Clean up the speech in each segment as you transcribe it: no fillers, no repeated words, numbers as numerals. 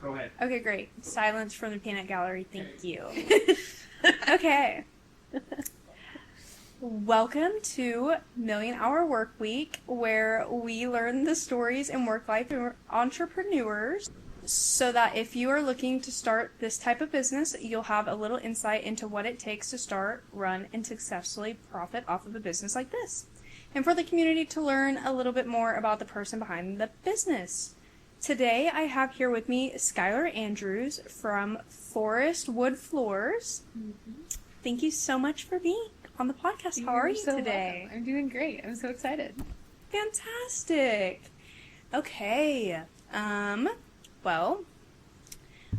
Go ahead. Okay, great. Silence from the peanut gallery. Thank you. Okay. Welcome to Million Hour Workweek, where we learn the stories and work life of entrepreneurs so that if you are looking to start this type of business, you'll have a little insight into what it takes to start, run, and successfully profit off of a business like this. And for the community to learn a little bit more about the person behind the business. Today, I have here with me Skyler Andrews from Forest Wood Floors. Mm-hmm. Thank you so much for being on the podcast. How are you today? Welcome. I'm doing great. I'm so excited. Fantastic. Okay. Well,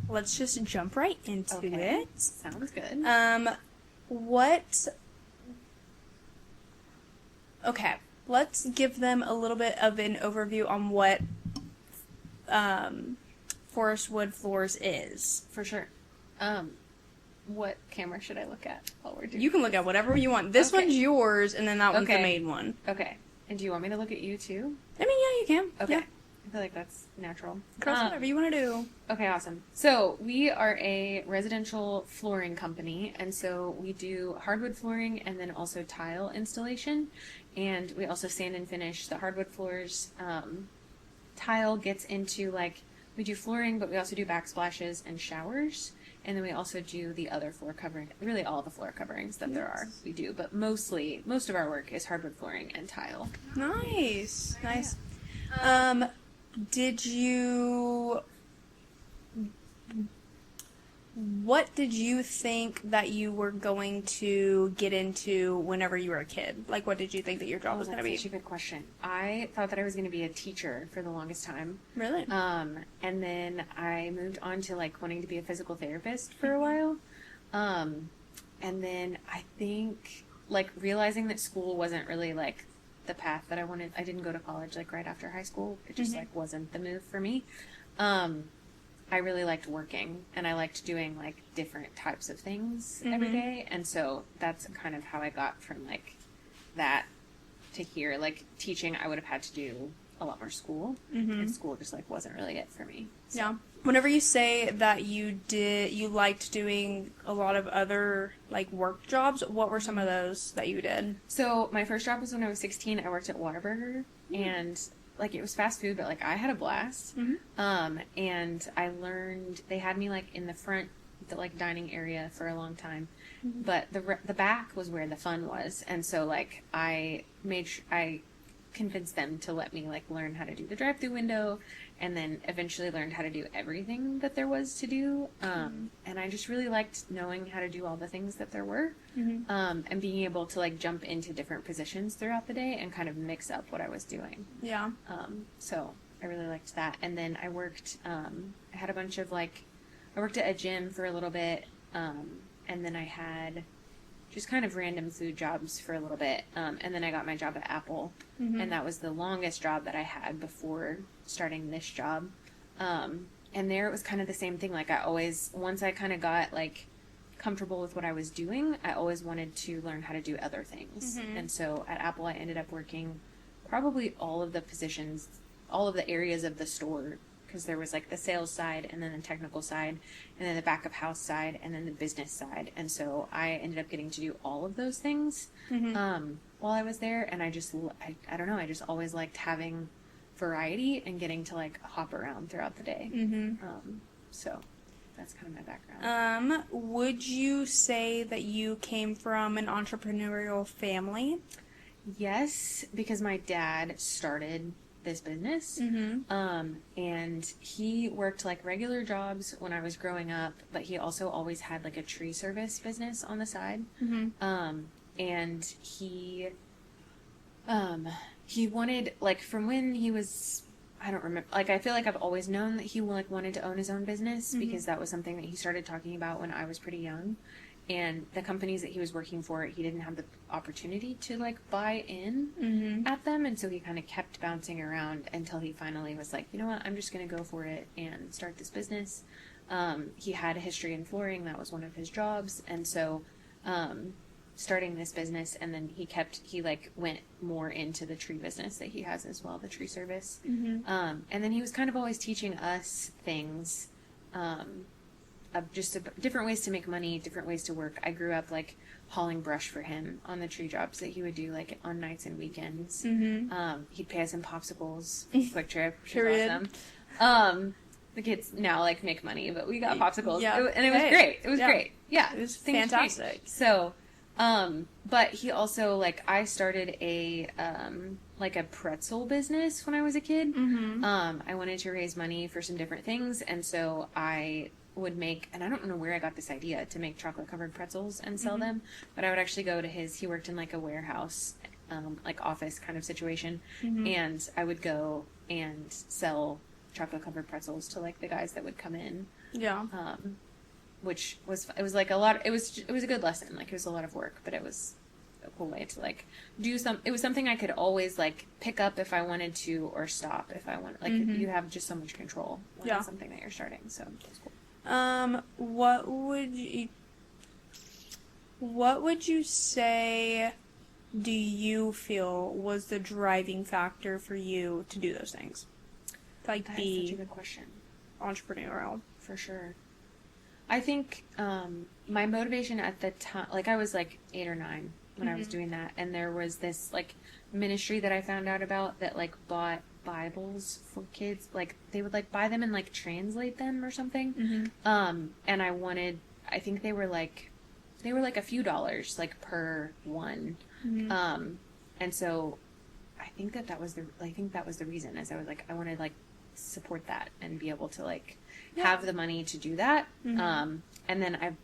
let's just jump right into it. Sounds good. Okay. Let's give them a little bit of an overview on what Forest Wood Floors is. For sure. What camera should I look at while we're doing You can look at whatever you want. This one's yours, and then that one's the main one. Okay. And do you want me to look at you too? I mean, yeah, you can. Okay. Yeah. I feel like that's natural. Cross whatever you want to do. Okay, awesome. So we are a residential flooring company, and so we do hardwood flooring and then also tile installation, and we also sand and finish the hardwood floors. Tile gets into we do flooring, but we also do backsplashes and showers, and then we also do the other floor covering, really all the floor coverings that there are we do, but most of our work is hardwood flooring and tile. Nice. What did you think that you were going to get into whenever you were a kid? Like, what did you think that your job was going to be? That's such a good question. I thought that I was going to be a teacher for the longest time. Really? And then I moved on to wanting to be a physical therapist for a while. And then I think realizing that school wasn't really the path that I wanted. I didn't go to college right after high school. It just wasn't the move for me. I really liked working, and I liked doing different types of things every day, and so that's kind of how I got from that to here. Teaching, I would have had to do a lot more school, and school just wasn't really it for me. So. Yeah. Whenever you say that you liked doing a lot of other work jobs, what were some of those that you did? So my first job was when I was 16. I worked at Whataburger, and it was fast food, but I had a blast. And I learned, they had me in the front, the dining area for a long time, but the back was where the fun was. And so I convinced them to let me learn how to do the drive-through window, and then eventually learned how to do everything that there was to do. And I just really liked knowing how to do all the things that there were, and being able to jump into different positions throughout the day and kind of mix up what I was doing. Yeah. So I really liked that. And then I worked, I had a bunch of I worked at a gym for a little bit, and then I had just kind of random food jobs for a little bit. And then I got my job at Apple, and that was the longest job that I had before starting this job. And there it was kind of the same thing. Once I kind of got comfortable with what I was doing, I always wanted to learn how to do other things. And so at Apple, I ended up working probably all of the positions, all of the areas of the store, because there was the sales side, and then the technical side, and then the back of house side, and then the business side. And so I ended up getting to do all of those things while I was there. And I don't know, I just always liked having variety and getting to hop around throughout the day. So that's kind of my background. Would you say that you came from an entrepreneurial family? Yes, because my dad started this business, and he worked regular jobs when I was growing up, but he also always had a tree service business on the side. And he wanted from when he was, I don't remember, I feel I've always known that he wanted to own his own business, because that was something that he started talking about when I was pretty young. And the companies that he was working for, he didn't have the opportunity to buy in at them, and so he kind of kept bouncing around until he finally was you know what, I'm just going to go for it and start this business. He had a history in flooring, that was one of his jobs, and so starting this business, and then he went more into the tree business that he has as well, the tree service. And then he was kind of always teaching us things of just different ways to make money, different ways to work. I grew up like hauling brush for him on the tree jobs that he would do like on nights and weekends. He'd pay us in popsicles, Quick Trip, which is awesome. The kids now like make money, but we got popsicles, and it was great. It was great. Yeah, it was fantastic. So, but he also like I started a like a pretzel business when I was a kid. I wanted to raise money for some different things, and so I would make, and I don't know where I got this idea to make chocolate covered pretzels and sell them, but I would actually go to he worked in like a warehouse, like office kind of situation, and I would go and sell chocolate covered pretzels to like the guys that would come in. Which was, it was like a lot, it was a good lesson. Like it was a lot of work, but it was a cool way to like it was something I could always like pick up if I wanted to, or stop if I wanted. Like you have just so much control when it's something that you're starting. So that's cool. What would you say do you feel was the driving factor for you to do those things? Like that is such a good question. Entrepreneurial. For sure. I think my motivation at the time, like I was like 8 or 9 when I was doing that, and there was this like ministry that I found out about that like bought Bibles for kids. Like they would like buy them and like translate them or something. And I think they were like a few dollars like per one. And so I think that was the reason, is I was like, I wanted like support that and be able to like have the money to do that. And then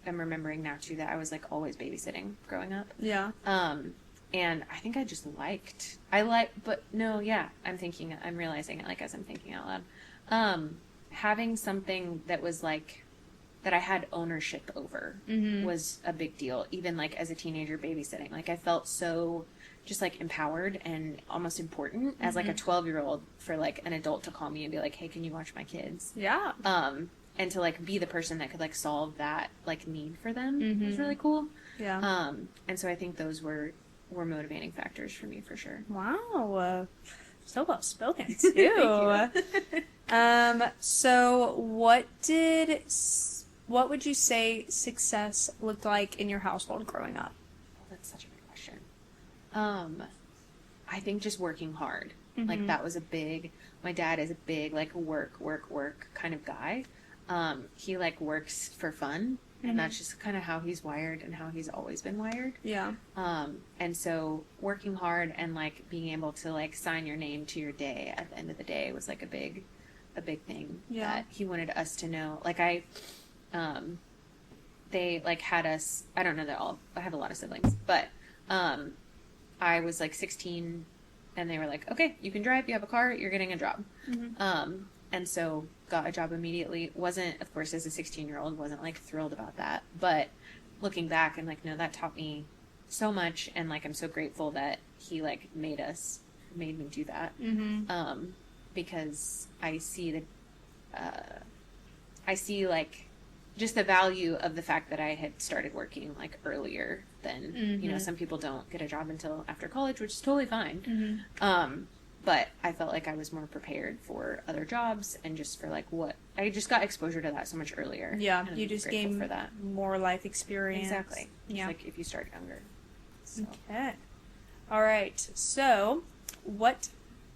I'm remembering now too that I was like always babysitting growing up. And I think I just I'm realizing it like as I'm thinking out loud. Having something that was like that I had ownership over was a big deal. Even like as a teenager babysitting, like I felt so just like empowered and almost important as like a 12-year-old for like an adult to call me and be like, hey, can you watch my kids? And to like be the person that could like solve that like need for them was really cool. And so I think those were motivating factors for me for sure. Wow. So well spoken too. So what would you say success looked like in your household growing up? That's such a good question. I think just working hard. Like that was my dad is a big like work kind of guy. He like works for fun, and that's just kind of how he's wired and how he's always been wired. And so working hard and like being able to like sign your name to your day at the end of the day was like a big thing that he wanted us to know. Like they like had us, I don't know that I have a lot of siblings, but I was like 16 and they were like, okay, you can drive, you have a car, you're getting a job. And so got a job immediately. Wasn't, of course, as a 16-year-old, wasn't like thrilled about that. But looking back, I'm like, no, that taught me so much. And like, I'm so grateful that he like made me do that. Because I see like just the value of the fact that I had started working like earlier than, you know, some people don't get a job until after college, which is totally fine. But I felt like I was more prepared for other jobs and just for like I just got exposure to that so much earlier. You just gained for that more life experience. Exactly. Like if you start younger. So. Okay. All right. So what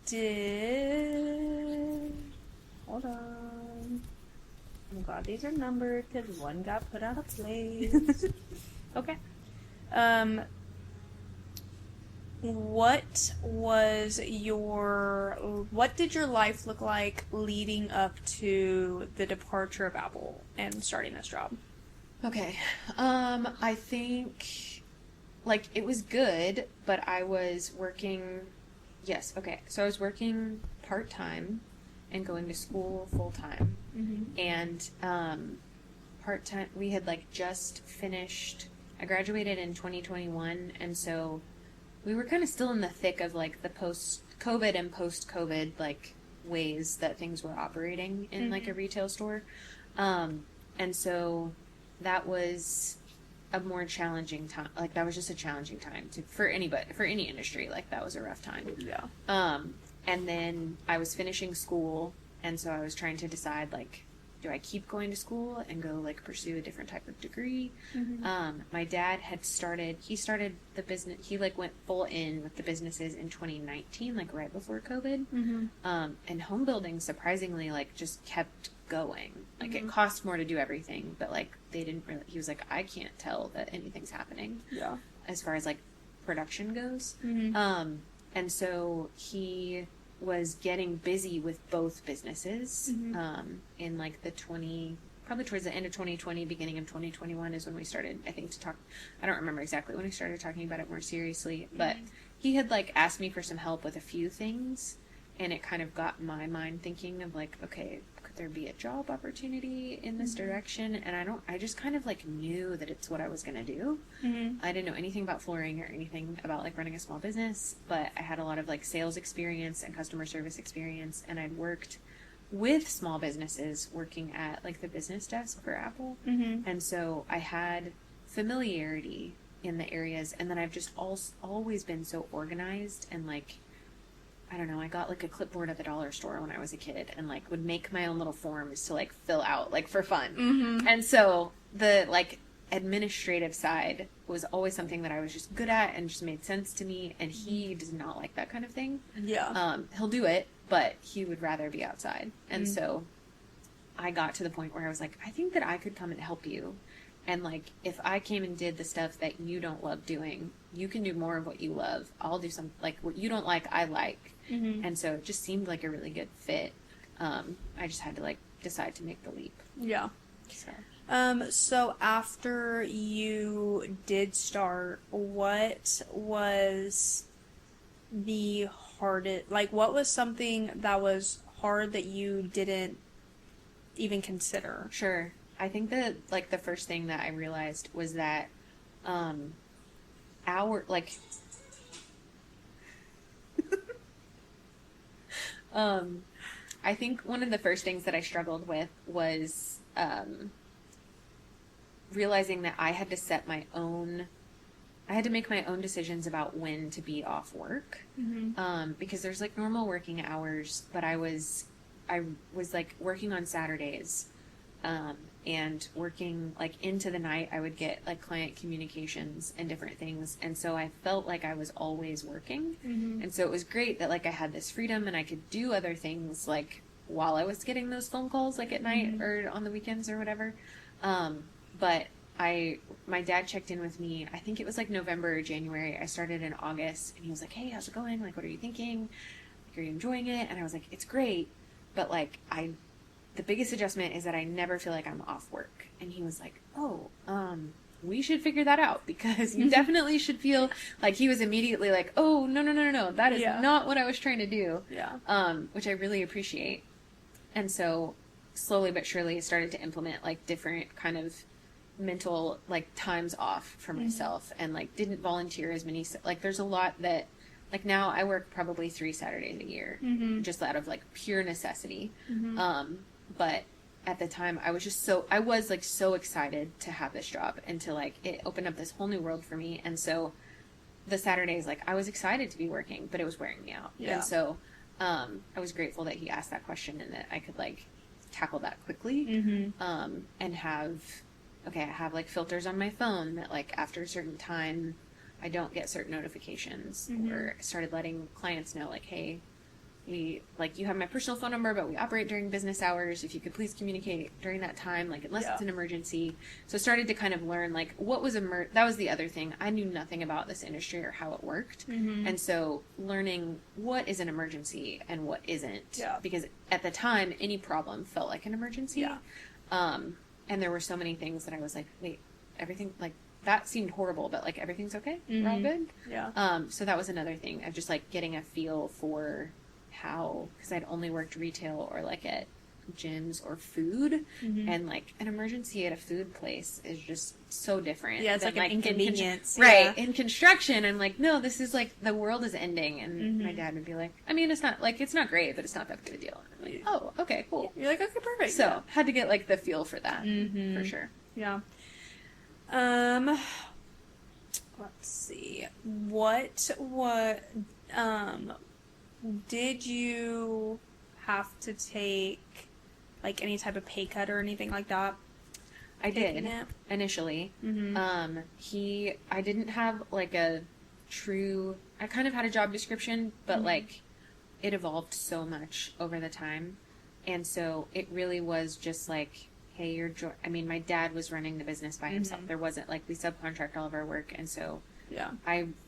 did... Hold on. Oh god, these are numbered because one got put out of place. Okay. What did your life look like leading up to the departure of Apple and starting this job? Okay. I think like it was good, but I was working, yes. Okay. So I was working part-time and going to school full-time. And, part-time, we had like just finished, I graduated in 2021. And so we were kind of still in the thick of like the post-COVID and post-COVID like ways that things were operating in like a retail store. And so that was a more challenging time. Like that was just a challenging time for any industry. Like that was a rough time. And then I was finishing school, and so I was trying to decide like do I keep going to school and go like pursue a different type of degree? Mm-hmm. My dad he started the business, he like went full in with the businesses in 2019, like right before COVID. Mm-hmm. And home building surprisingly like just kept going. Like Mm-hmm. it cost more to do everything, but like they didn't really, he was like, I can't tell that anything's happening Yeah. as far as like production goes. Mm-hmm. And so he was getting busy with both businesses. Mm-hmm. In like probably towards the end of 2020, beginning of 2021 is when we started, I think, to talk. I don't remember exactly when we started talking about it more seriously, but he had like asked me for some help with a few things, and it kind of got my mind thinking of like, okay, could there be a job opportunity in this direction? And I just kind of like knew that it's what I was going to do. Mm-hmm. I didn't know anything about flooring or anything about like running a small business, but I had a lot of like sales experience and customer service experience, and I'd worked with small businesses working at like the business desk for Apple. Mm-hmm. And so I had familiarity in the areas, and then I've just always been so organized and like, I don't know, I got like a clipboard at the dollar store when I was a kid and like would make my own little forms to like fill out like for fun. Mm-hmm. And so the like administrative side was always something that I was just good at and just made sense to me, and he does not like that kind of thing. Yeah. He'll do it, but he would rather be outside. And so I got to the point where I was like, I think that I could come and help you. And like, if I came and did the stuff that you don't love doing, you can do more of what you love. I'll do some, like, what you don't like, I like. Mm-hmm. And so it just seemed like a really good fit. I just had to like decide to make the leap. Yeah. So. So after you did start, what was the hardest, like, what was something that was hard that you didn't even consider? Sure. I think that, like, the first thing that I realized was that, I think one of the first things that I struggled with was, realizing that I had to make my own decisions about when to be off work. Mm-hmm. Because there's like normal working hours, but I was like working on Saturdays, and working like into the night. I would get like client communications and different things. And so I felt like I was always working. Mm-hmm. And so it was great that like I had this freedom and I could do other things like while I was getting those phone calls like at night or on the weekends or whatever. But my dad checked in with me, I think it was like November or January. I started in August, and he was like, hey, how's it going? Like, what are you thinking? Like, are you enjoying it? And I was like, it's great. But like, the biggest adjustment is that I never feel like I'm off work. And he was like, oh, we should figure that out, because you definitely should feel like, he was immediately like, oh, no. That is not what I was trying to do. Yeah. Which I really appreciate. And so slowly but surely I started to implement like different kind of mental like times off for myself, and like didn't volunteer as many, like there's a lot that like now I work probably 3 Saturdays a year, just out of like pure necessity. But at the time I was so excited to have this job, and to like, it opened up this whole new world for me. And so the Saturdays, like I was excited to be working, but it was wearing me out. And so I was grateful that he asked that question, and that I could like tackle that quickly. And I have like filters on my phone that like after a certain time I don't get certain notifications. Or I started letting clients know like, hey, you have my personal phone number, but we operate during business hours. If you could please communicate during that time, like unless it's an emergency. So I started to kind of learn like what was that was the other thing. I knew nothing about this industry or how it worked. And so learning what is an emergency and what isn't. Because at the time any problem felt like an emergency. And there were so many things that I was like, wait, everything, like, that seemed horrible, but, like, everything's okay? We're all good? So that was another thing of just, like, getting a feel for how, because I'd only worked retail or, like, at gyms or food, and, like, an emergency at a food place is just so different. Yeah, it's like an inconvenience. Right. In construction, I'm like, no, this is, like, the world is ending. And my dad would be like, I mean, it's not great, but it's not that big a deal. And I'm like, oh, okay, cool. You're like, okay, perfect. So, had to get, like, the feel for that, for sure. Yeah. Let's see. What did you have to take like any type of pay cut or anything like that? I did Taking it? initially. Mm-hmm. I didn't have like a true, I kind of had a job description, but like it evolved so much over the time. And so it really was just like, hey, I mean, my dad was running the business by himself. There wasn't like, we subcontract all of our work. And so Yeah.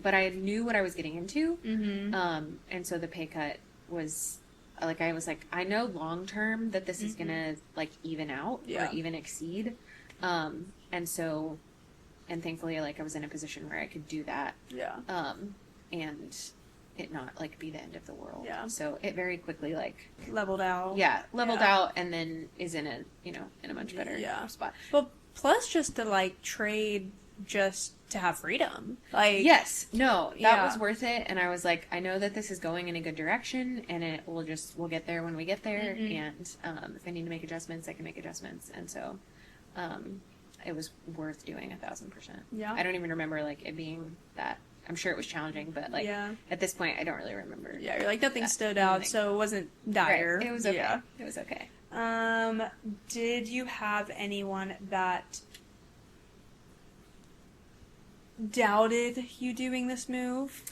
but I knew what I was getting into. Mm-hmm. And so the pay cut was like, I was like, I know long term that this is gonna like even out Yeah. or even exceed. And so, and thankfully, like I was in a position where I could do that. Yeah. And it not like be the end of the world. Yeah. So it very quickly like Leveled out. leveled out, and then is in a in a much better spot. Well, plus just to like trade just to have freedom. Like Yes, no, that was worth it. And I was like, I know that this is going in a good direction, and we'll get there when we get there. And if I need to make adjustments, I can make adjustments. And so, it was worth doing 1,000%. Yeah. I don't even remember like it being that. I'm sure it was challenging, but like at this point, I don't really remember. Yeah, you're like nothing stood out, so it wasn't dire. Right. It was okay. Yeah. It was okay. Did you have anyone that doubted you doing this move?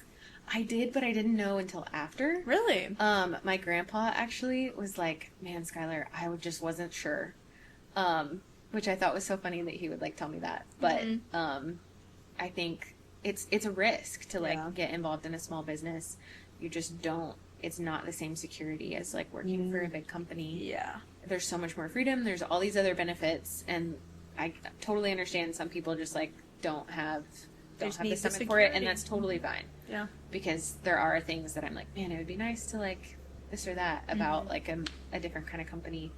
I did, but I didn't know until after. Really? My grandpa actually was like, "Man, Skyler, just wasn't sure," which I thought was so funny that he would like tell me that. But I think it's a risk to like get involved in a small business. You just don't. It's not the same security as like working for a big company. Yeah. There's so much more freedom. There's all these other benefits, and I totally understand some people just like don't have the stomach for it, and that's totally fine. Yeah. Because there are things that I'm like, man, it would be nice to like this or that about like a different kind of company.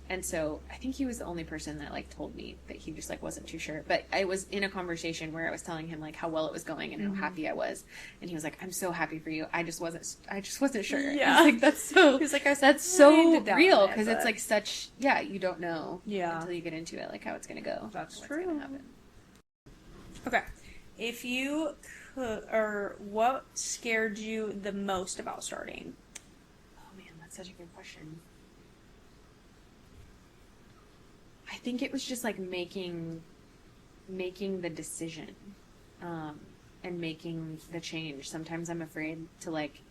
And so I think he was the only person that like told me that he just like wasn't too sure. But I was in a conversation where I was telling him like how well it was going and how happy I was, and he was like, "I'm so happy for you. I just wasn't sure." Yeah. I was like, that's so. He's like, that's so real, because it's like such. Yeah, you don't know. Yeah. Until you get into it, like how it's gonna go. That's what's true. Gonna happen. Okay. If you could, or what scared you the most about starting? Oh man, that's such a good question. I think it was just like making the decision, and making the change. Sometimes I'm afraid to like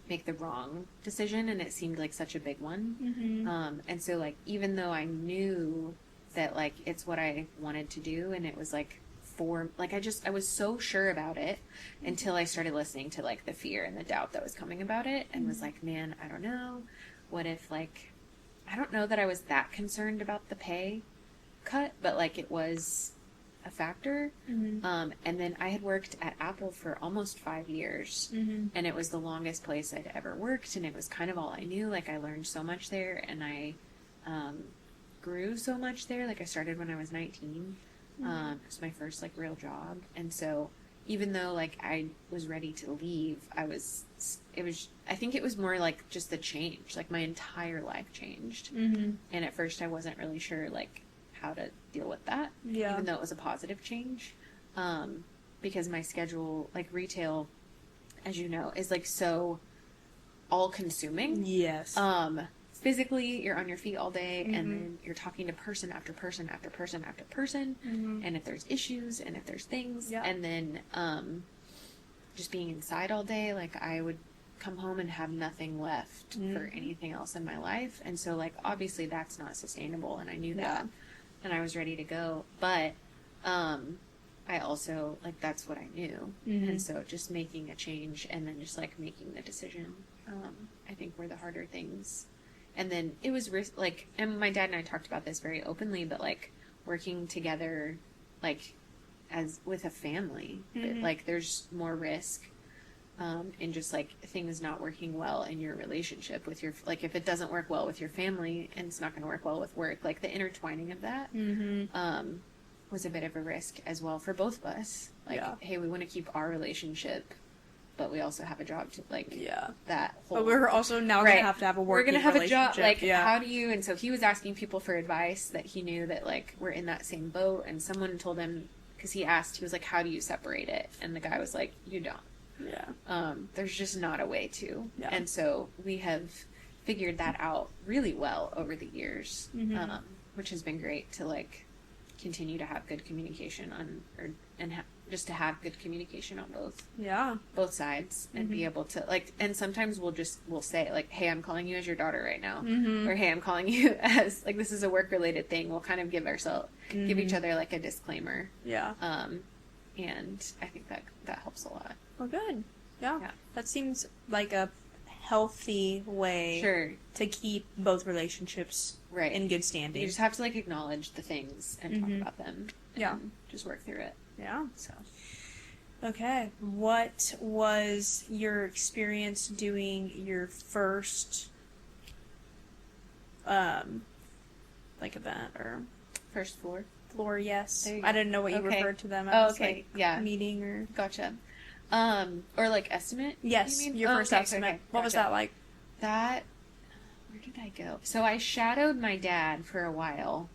make the wrong decision, and it seemed like such a big one. And so like, even though I knew that like it's what I wanted to do, and it was like I was so sure about it until I started listening to like the fear and the doubt that was coming about it, and was like, man, I don't know. What if like, I don't know that I was that concerned about the pay cut, but like it was a factor. And then I had worked at Apple for almost 5 years, and it was the longest place I'd ever worked, and it was kind of all I knew. Like I learned so much there, and I grew so much there. Like I started when I was 19. It was my first like real job, and so even though like I was ready to leave, I think it was more like just the change. Like my entire life changed, and at first I wasn't really sure like how to deal with that, even though it was a positive change, because my schedule, like retail, as you know, is like so all consuming. Yes. Physically, you're on your feet all day, and then you're talking to person after person after person after person, and if there's issues and if there's things, and then just being inside all day, like I would come home and have nothing left for anything else in my life, and so like obviously that's not sustainable, and I knew that, and I was ready to go, but I also like that's what I knew, and so just making a change and then just like making the decision, I think were the harder things. And then it was like, and my dad and I talked about this very openly, but like working together, like as with a family, but, like there's more risk in just like things not working well in your relationship with your, like if it doesn't work well with your family and it's not going to work well with work, like the intertwining of that was a bit of a risk as well for both of us. Like, hey, we want to keep our relationship, but we also have a job to like that whole. But we're also now going to have a working We're going to have a job. Like, yeah. How do you? And so he was asking people for advice that he knew that like we're in that same boat. And someone told him, because he was like, "How do you separate it?" And the guy was like, "You don't." Yeah. There's just not a way to. Yeah. And so we have figured that out really well over the years, which has been great to like continue to have good communication on, just to have good communication on both sides, and be able to like, and sometimes we'll say like, hey, I'm calling you as your daughter right now, or hey, I'm calling you as like, this is a work related thing. We'll kind of give each other like a disclaimer. And I think that helps a lot. Well, good. Yeah. That seems like a healthy way to keep both relationships in good standing. You just have to like acknowledge the things and talk about them. And just work through it. Yeah. So. Okay. What was your experience doing your first like event or first floor? Yes. I didn't know what you referred to them as. Like meeting or gotcha. Or like estimate? Yes, you mean? Your first estimate. What was that like? Where did I go? So I shadowed my dad for a while.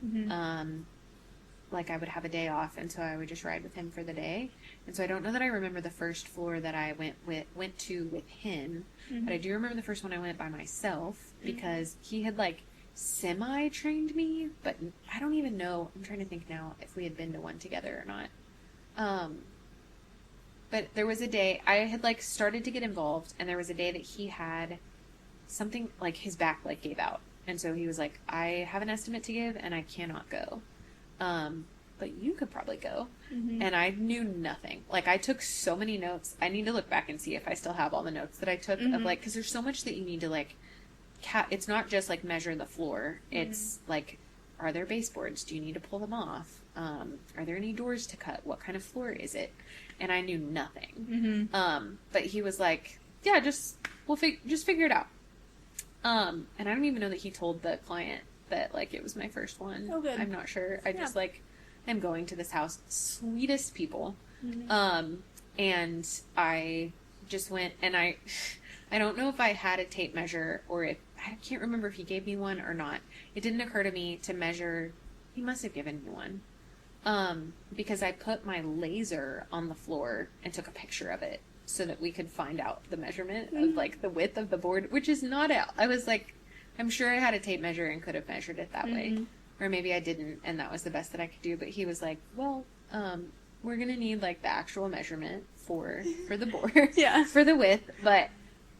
Like I would have a day off, and so I would just ride with him for the day. And so I don't know that I remember the first floor that I went to with him, but I do remember the first one I went by myself, because he had like semi-trained me, but I don't even know. I'm trying to think now if we had been to one together or not. But there was a day I had like started to get involved, and there was a day that he had something like his back like gave out, and so he was like, I have an estimate to give and I cannot go, but you could probably go. And I knew nothing. Like I took so many notes. I need to look back and see if I still have all the notes that I took of like, because there's so much that you need to like it's not just like measure the floor. It's like, are there baseboards? Do you need to pull them off? Are there any doors to cut? What kind of floor is it? And I knew nothing. But he was like, yeah, just figure it out. And I don't even know that he told the client that like it was my first one. Oh, good. I'm not sure. I just like, I'm going to this house. Sweetest people. And I just went, and I don't know if I had a tape measure, or if, I can't remember if he gave me one or not. It didn't occur to me to measure. He must have given me one. Because I put my laser on the floor and took a picture of it so that we could find out the measurement of like the width of the board, which is not out. I was like, I'm sure I had a tape measure and could have measured it that way. Or maybe I didn't, and that was the best that I could do. But he was like, well, we're going to need like the actual measurement for the board, for the width. But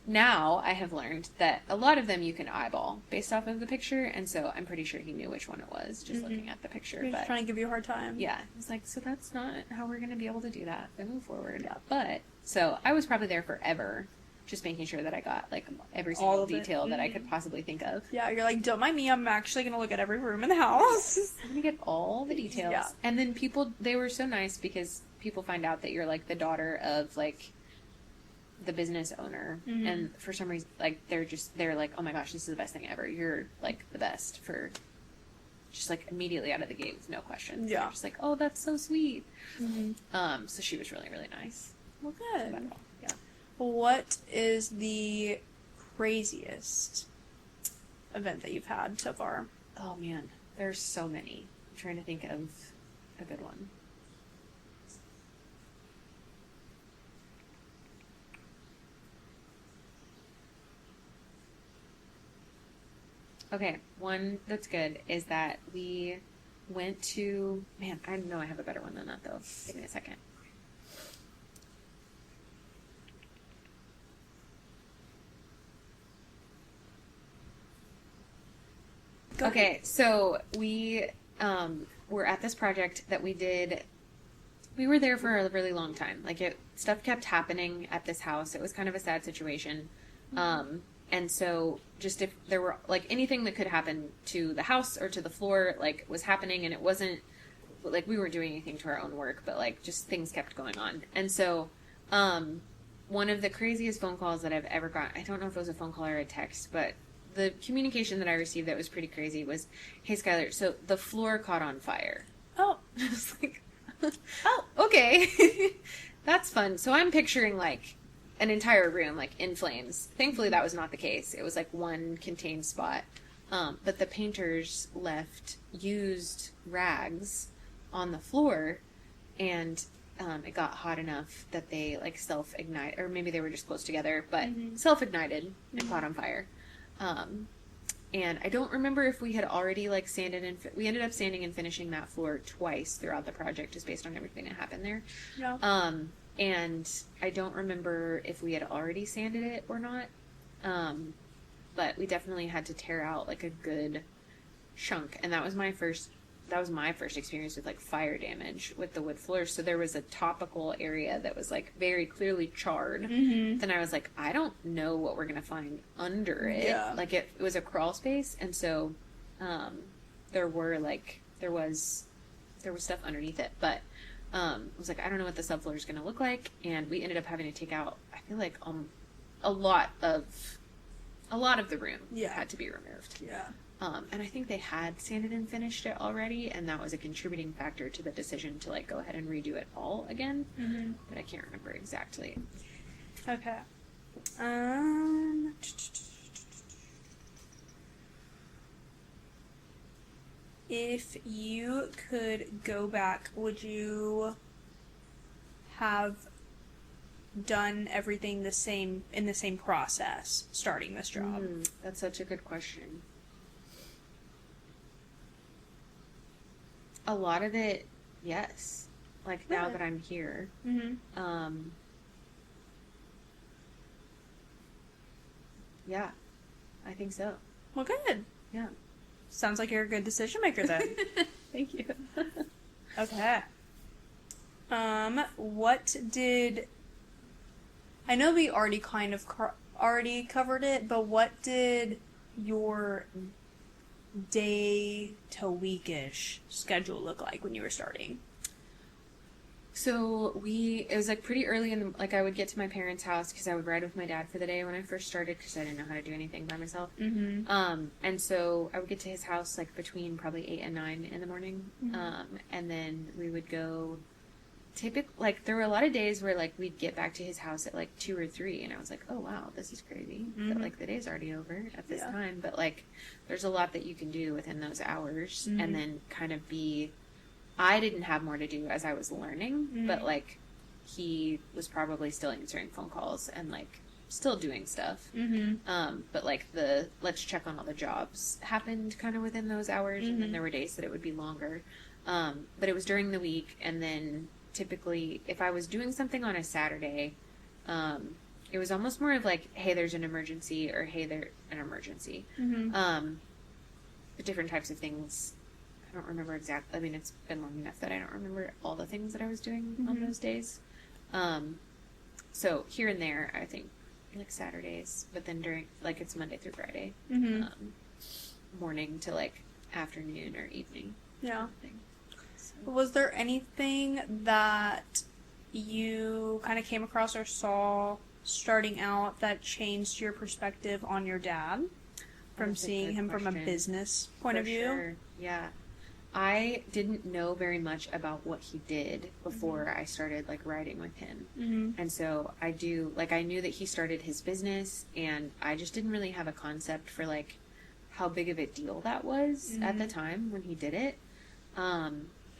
now I have learned that a lot of them you can eyeball based off of the picture, and so I'm pretty sure he knew which one it was just looking at the picture. He's trying to give you a hard time. Yeah, he's like, so that's not how we're going to be able to do that and move forward. But so I was probably there forever, just making sure that I got like every single detail that I could possibly think of. Yeah, you're like, don't mind me, I'm actually going to look at every room in the house. I'm going to get all the details. Yeah. And then people, they were so nice, because people find out that you're like the daughter of like the business owner, and for some reason like they're like, oh my gosh, this is the best thing ever, you're like the best, for just like immediately out of the gate with no questions. They're just like, oh, that's so sweet. So she was really, really nice. Well, good. What is the craziest event that you've had so far? Oh man, there's so many. I'm trying to think of a good one. Okay, one that's good is that we went to... Man, I know I have a better one than that, though. Give me a second. Okay, so we were at this project that we did. We were there for a really long time. Like, stuff kept happening at this house. It was kind of a sad situation. And so just if there were like anything that could happen to the house or to the floor, like was happening, and it wasn't like we weren't doing anything to our own work, but like just things kept going on. And so, one of the craziest phone calls that I've ever got, I don't know if it was a phone call or a text, but the communication that I received that was pretty crazy was, hey Skyler, so the floor caught on fire. Oh. I was like, oh, okay. That's fun. So I'm picturing like an entire room like in flames. Thankfully that was not the case. It was like one contained spot. But the painters left used rags on the floor, and it got hot enough that they like self-ignite, or maybe they were just close together, but self-ignited and caught on fire. And I don't remember if we had already like sanded and we ended up sanding and finishing that floor twice throughout the project, just based on everything that happened there. Yeah. And I don't remember if we had already sanded it or not. But we definitely had to tear out like a good chunk, and that was my first experience with like fire damage with the wood floors. So there was a topical area that was like very clearly charred. Then I was like, I don't know what we're gonna find under it. Yeah. Like it was a crawl space, and so there was stuff underneath it, but I was like, I don't know what the subfloor is gonna look like, and we ended up having to take out, I feel like a lot of the room had to be removed. Yeah. And I think they had sanded and finished it already, and that was a contributing factor to the decision to like go ahead and redo it all again. But I can't remember exactly. Okay. If you could go back, would you have done everything the same in the same process starting this job? That's such a good question. A lot of it, yes. Like now that I'm here. Yeah, I think so. Well, good. Yeah. Sounds like you're a good decision maker then. Thank you. Okay. What did... I know we already kind of already covered it, but what did your day to weekish schedule look like when you were starting? So it was like pretty early in the, like I would get to my parents' house because I would ride with my dad for the day when I first started because I didn't know how to do anything by myself. And so I would get to his house like between probably 8 and 9 in the morning. And then we would go like there were a lot of days where like we'd get back to his house at like 2 or 3, and I was like, oh wow, this is crazy. But like the day's already over at this time. But like there's a lot that you can do within those hours, and then kind of I didn't have more to do as I was learning, but like he was probably still answering phone calls and like still doing stuff. But like let's check on all the jobs happened kind of within those hours, and then there were days that it would be longer. But it was during the week, and then typically if I was doing something on a Saturday, it was almost more of like, hey, there's an emergency, or hey, there's an emergency. The different types of things. I don't remember exactly. I mean, it's been long enough that I don't remember all the things that I was doing on those days. So here and there, I think, like Saturdays, but then during, like, it's Monday through Friday, morning to like afternoon or evening. Yeah. So. Was there anything that you kind of came across or saw starting out that changed your perspective on your dad from seeing him from a business point of view? Sure. Yeah. I didn't know very much about what he did before I started like writing with him. And so I knew that he started his business, and I just didn't really have a concept for like how big of a deal that was at the time when he did it.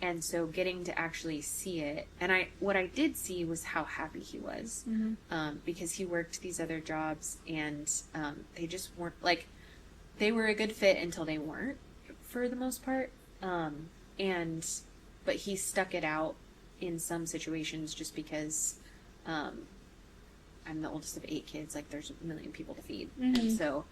And so getting to actually see it, and what I did see was how happy he was, because he worked these other jobs, and they just weren't like, they were a good fit until they weren't for the most part. But he stuck it out in some situations just because, I'm the oldest of 8 kids, like there's a million people to feed. And so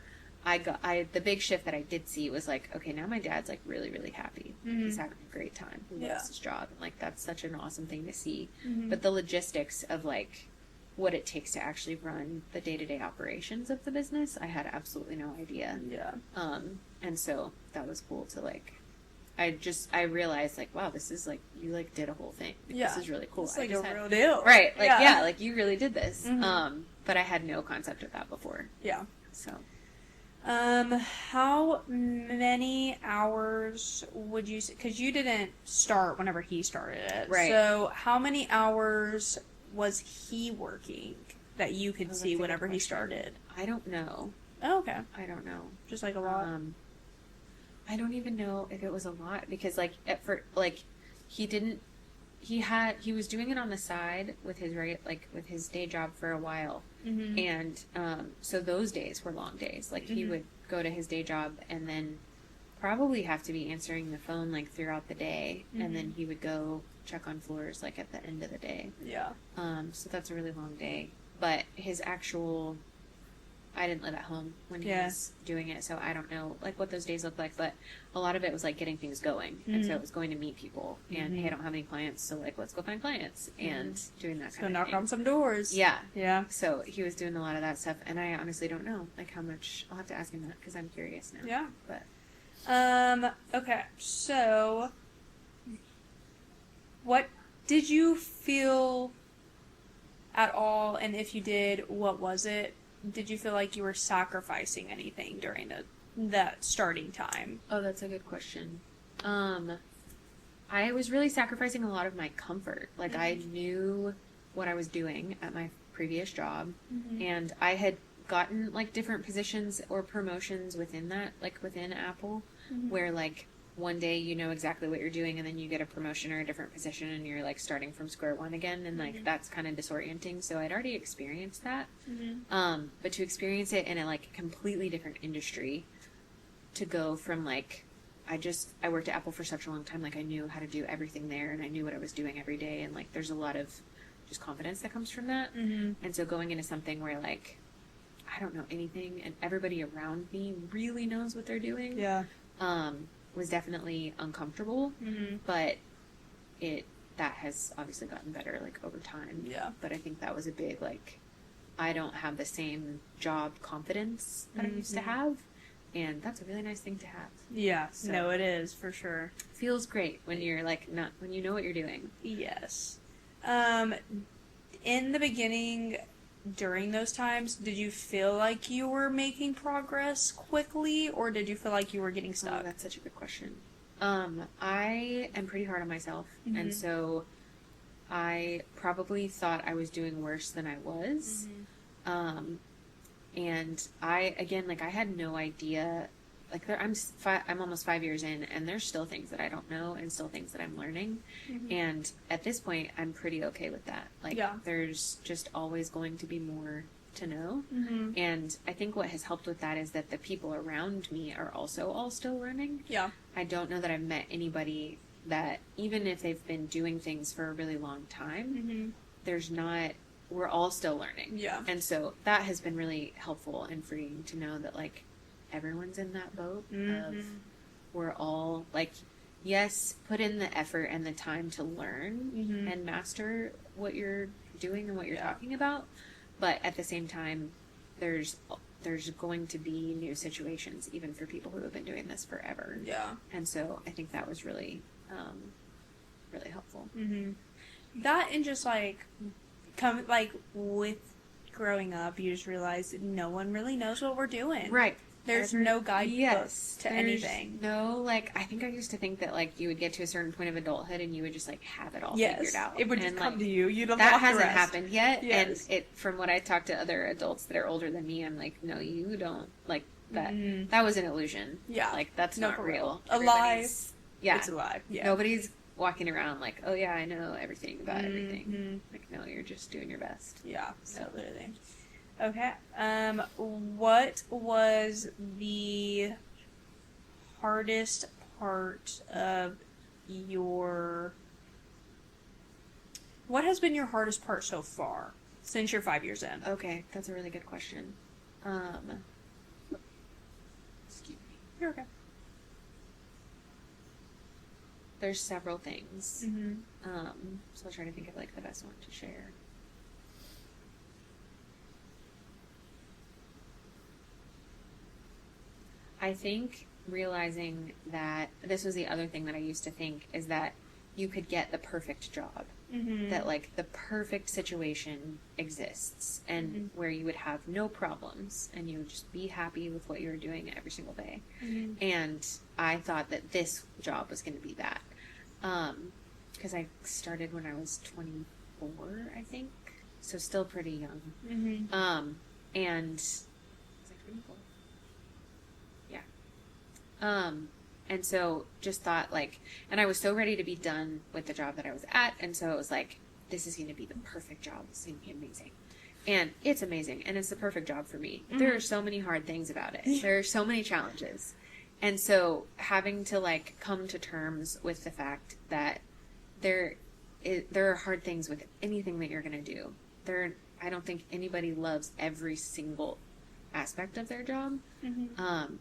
the big shift that I did see was like, okay, now my dad's like really, really happy. He's having a great time. He loves his job. And like, that's such an awesome thing to see. But the logistics of like what it takes to actually run the day-to-day operations of the business, I had absolutely no idea. Yeah. And so that was cool to like, I realized like, wow, this is like, you like did a whole thing. Like, this is really cool. It's like a real deal. Right. Like, yeah, like you really did this. But I had no concept of that before. Yeah. So. How many hours would you, because you didn't start whenever he started it. Right. So how many hours was he working that you could see whenever he started? I don't know. Oh, okay. I don't know. Just like a lot? I don't even know if it was a lot, because like he was doing it on the side with his day job for a while. And so those days were long days. Like he would go to his day job and then probably have to be answering the phone like throughout the day, and then he would go check on floors like at the end of the day. Yeah. So that's a really long day. But his actual, I didn't live at home when he was doing it, so I don't know like what those days look like, but a lot of it was like getting things going. And so it was going to meet people and hey, I don't have any clients, so like let's go find clients and doing that kind of thing. Go knock on some doors. Yeah. Yeah. So he was doing a lot of that stuff, and I honestly don't know like how much. I'll have to ask him that because I'm curious now. Yeah. But okay, so what did you feel at all, and if you did, what was it? Did you feel like you were sacrificing anything during that starting time? Oh, that's a good question. I was really sacrificing a lot of my comfort. Like I knew what I was doing at my previous job, and I had gotten like different positions or promotions within that, like within Apple, where like one day you know exactly what you're doing and then you get a promotion or a different position and you're like starting from square one again, and like that's kind of disorienting. So I'd already experienced that. But to experience it in a like completely different industry, to go from like I worked at Apple for such a long time, like I knew how to do everything there and I knew what I was doing every day, and like there's a lot of just confidence that comes from that. And so going into something where like I don't know anything and everybody around me really knows what they're doing, was definitely uncomfortable. But that has obviously gotten better like over time. Yeah. But I think that was a big like I don't have the same job confidence that I used to have, and that's a really nice thing to have. Yeah. So, no, it is for sure. Feels great when you're like not when you know what you're doing. Yes. In the beginning, during those times, did you feel like you were making progress quickly, or did you feel like you were getting stuck? Oh, that's such a good question. I am pretty hard on myself, and so I probably thought I was doing worse than I was. And I had no idea. Like I'm almost 5 years in, and there's still things that I don't know, and still things that I'm learning. And at this point, I'm pretty okay with that. Like, there's just always going to be more to know. And I think what has helped with that is that the people around me are also all still learning. Yeah. I don't know that I've met anybody that, even if they've been doing things for a really long time, we're all still learning. Yeah. And so that has been really helpful and freeing to know that, like, everyone's in that boat of we're all like, yes, put in the effort and the time to learn and master what you're doing and what you're talking about, but at the same time there's going to be new situations even for people who have been doing this forever. And so I think that was really really helpful. That, and just like with growing up, you just realize that no one really knows what we're doing. Right. There's no guidebook to anything. No, like, I think I used to think that, like, you would get to a certain point of adulthood and you would just, like, have it all figured out. It would just come to you. You'd unlock that hasn't the rest. happened yet. Yes. And from what I talk to other adults that are older than me, I'm like, no, you don't, like, that. That was an illusion. Yeah. Like, that's not real. A lie. Yeah. It's a lie. Yeah. Nobody's walking around like, oh, yeah, I know everything about everything. Like, no, you're just doing your best. Yeah. Absolutely. Okay. What was the hardest part of what has been your hardest part so far since you're 5 years in? Okay, that's a really good question. Excuse me. You're okay. There's several things. So I'll try to think of like the best one to share. I think realizing that this was the other thing that I used to think is that you could get the perfect job. That like the perfect situation exists and where you would have no problems and you would just be happy with what you were doing every single day. And I thought that this job was going to be that. Because I started when I was 24, I think. So still pretty young. And was I 24? And so just thought like, and I was so ready to be done with the job that I was at. And so it was like, this is going to be the perfect job. It's going to be amazing. And it's amazing. And it's the perfect job for me. There are so many hard things about it. There are so many challenges. And so having to like come to terms with the fact that there are hard things with anything that you're going to do. I don't think anybody loves every single aspect of their job. And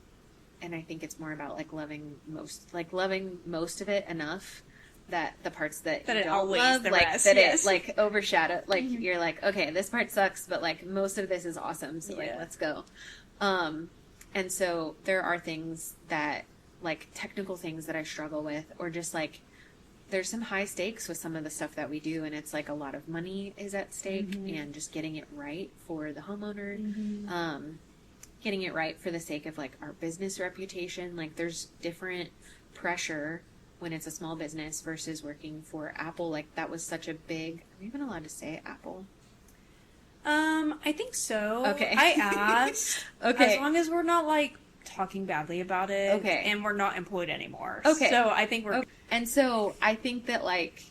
I think it's more about like loving most of it enough that the parts that you don't outweighs love, the like rest, that yes. it like overshadow, like you're like, okay, this part sucks, but like most of this is awesome, so like let's go. And so there are things that like technical things that I struggle with, or just like there's some high stakes with some of the stuff that we do, and it's like a lot of money is at stake, and just getting it right for the homeowner, getting it right for the sake of like our business reputation. Like there's different pressure when it's a small business versus working for Apple. Like that was such a big, are we even allowed to say Apple? I think so. Okay. I asked. Okay. As long as we're not like talking badly about it. Okay. And we're not employed anymore. Okay. So I think we're. Okay. And so I think that like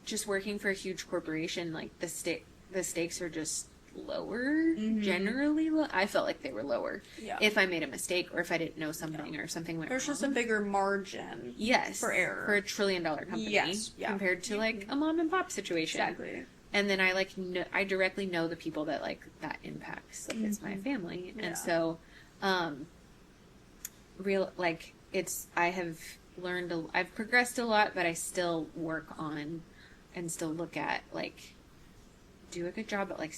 just working for a huge corporation, like the stakes are just lower, generally. I felt like they were lower. Yeah. If I made a mistake or if I didn't know something or something went There's wrong. just a bigger margin. Yes. For error. For a $1 trillion company. Yes. Yeah. Compared to like a mom and pop situation. Exactly. And then I like I directly know the people that like that impacts. Like it's my family. Yeah. And so I've progressed a lot, but I still work on and still look at like do a good job, but like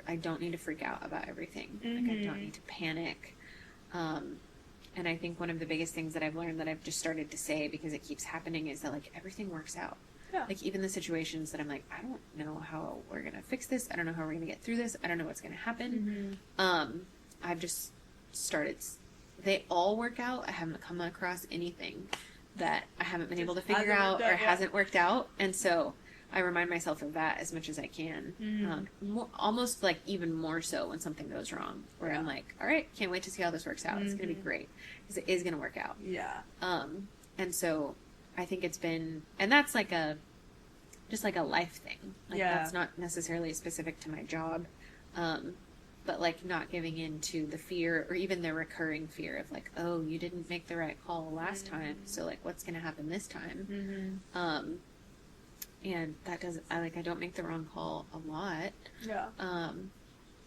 I don't need to freak out about everything. Like I don't need to panic. And I think one of the biggest things that I've learned that I've just started to say, because it keeps happening, is that like everything works out. Yeah. Like even the situations that I'm like, I don't know how we're gonna fix this. I don't know how we're gonna get through this. I don't know what's gonna happen. I've just started. They all work out. I haven't come across anything that I haven't been able to figure out or hasn't worked out. And so I remind myself of that as much as I can. Almost like even more so when something goes wrong, where I'm like, all right, can't wait to see how this works out. It's gonna be great because it is gonna work out. Yeah. And so I think it's been, and that's like just like a life thing. Like that's not necessarily specific to my job. But like not giving in to the fear or even the recurring fear of like, oh, you didn't make the right call last time. So like what's going to happen this time? And that doesn't, I don't make the wrong call a lot. Yeah.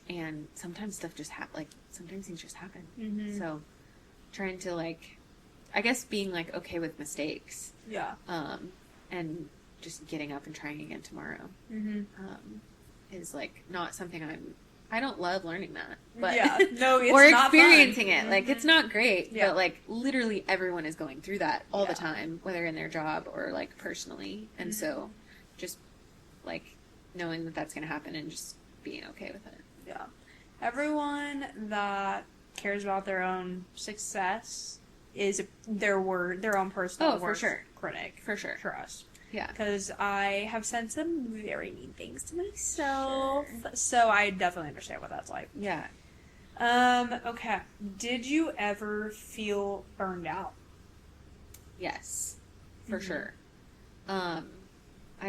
And sometimes stuff just sometimes things just happen. So trying to like, I guess being like okay with mistakes. Yeah. And just getting up and trying again tomorrow. Is like not something I don't love learning that, but no, it's or not experiencing fun. it. Like it's not great, Yeah. but like literally everyone is going through that all the time, whether in their job or like personally. And so just like knowing that that's going to happen and just being okay with it. Yeah. Everyone that cares about their own success is their own personal worst critic. For sure. Trust. Yeah. Because I have said some very mean things to myself. So I definitely understand what that's like. Yeah. Okay. Did you ever feel burned out? Yes. For sure. I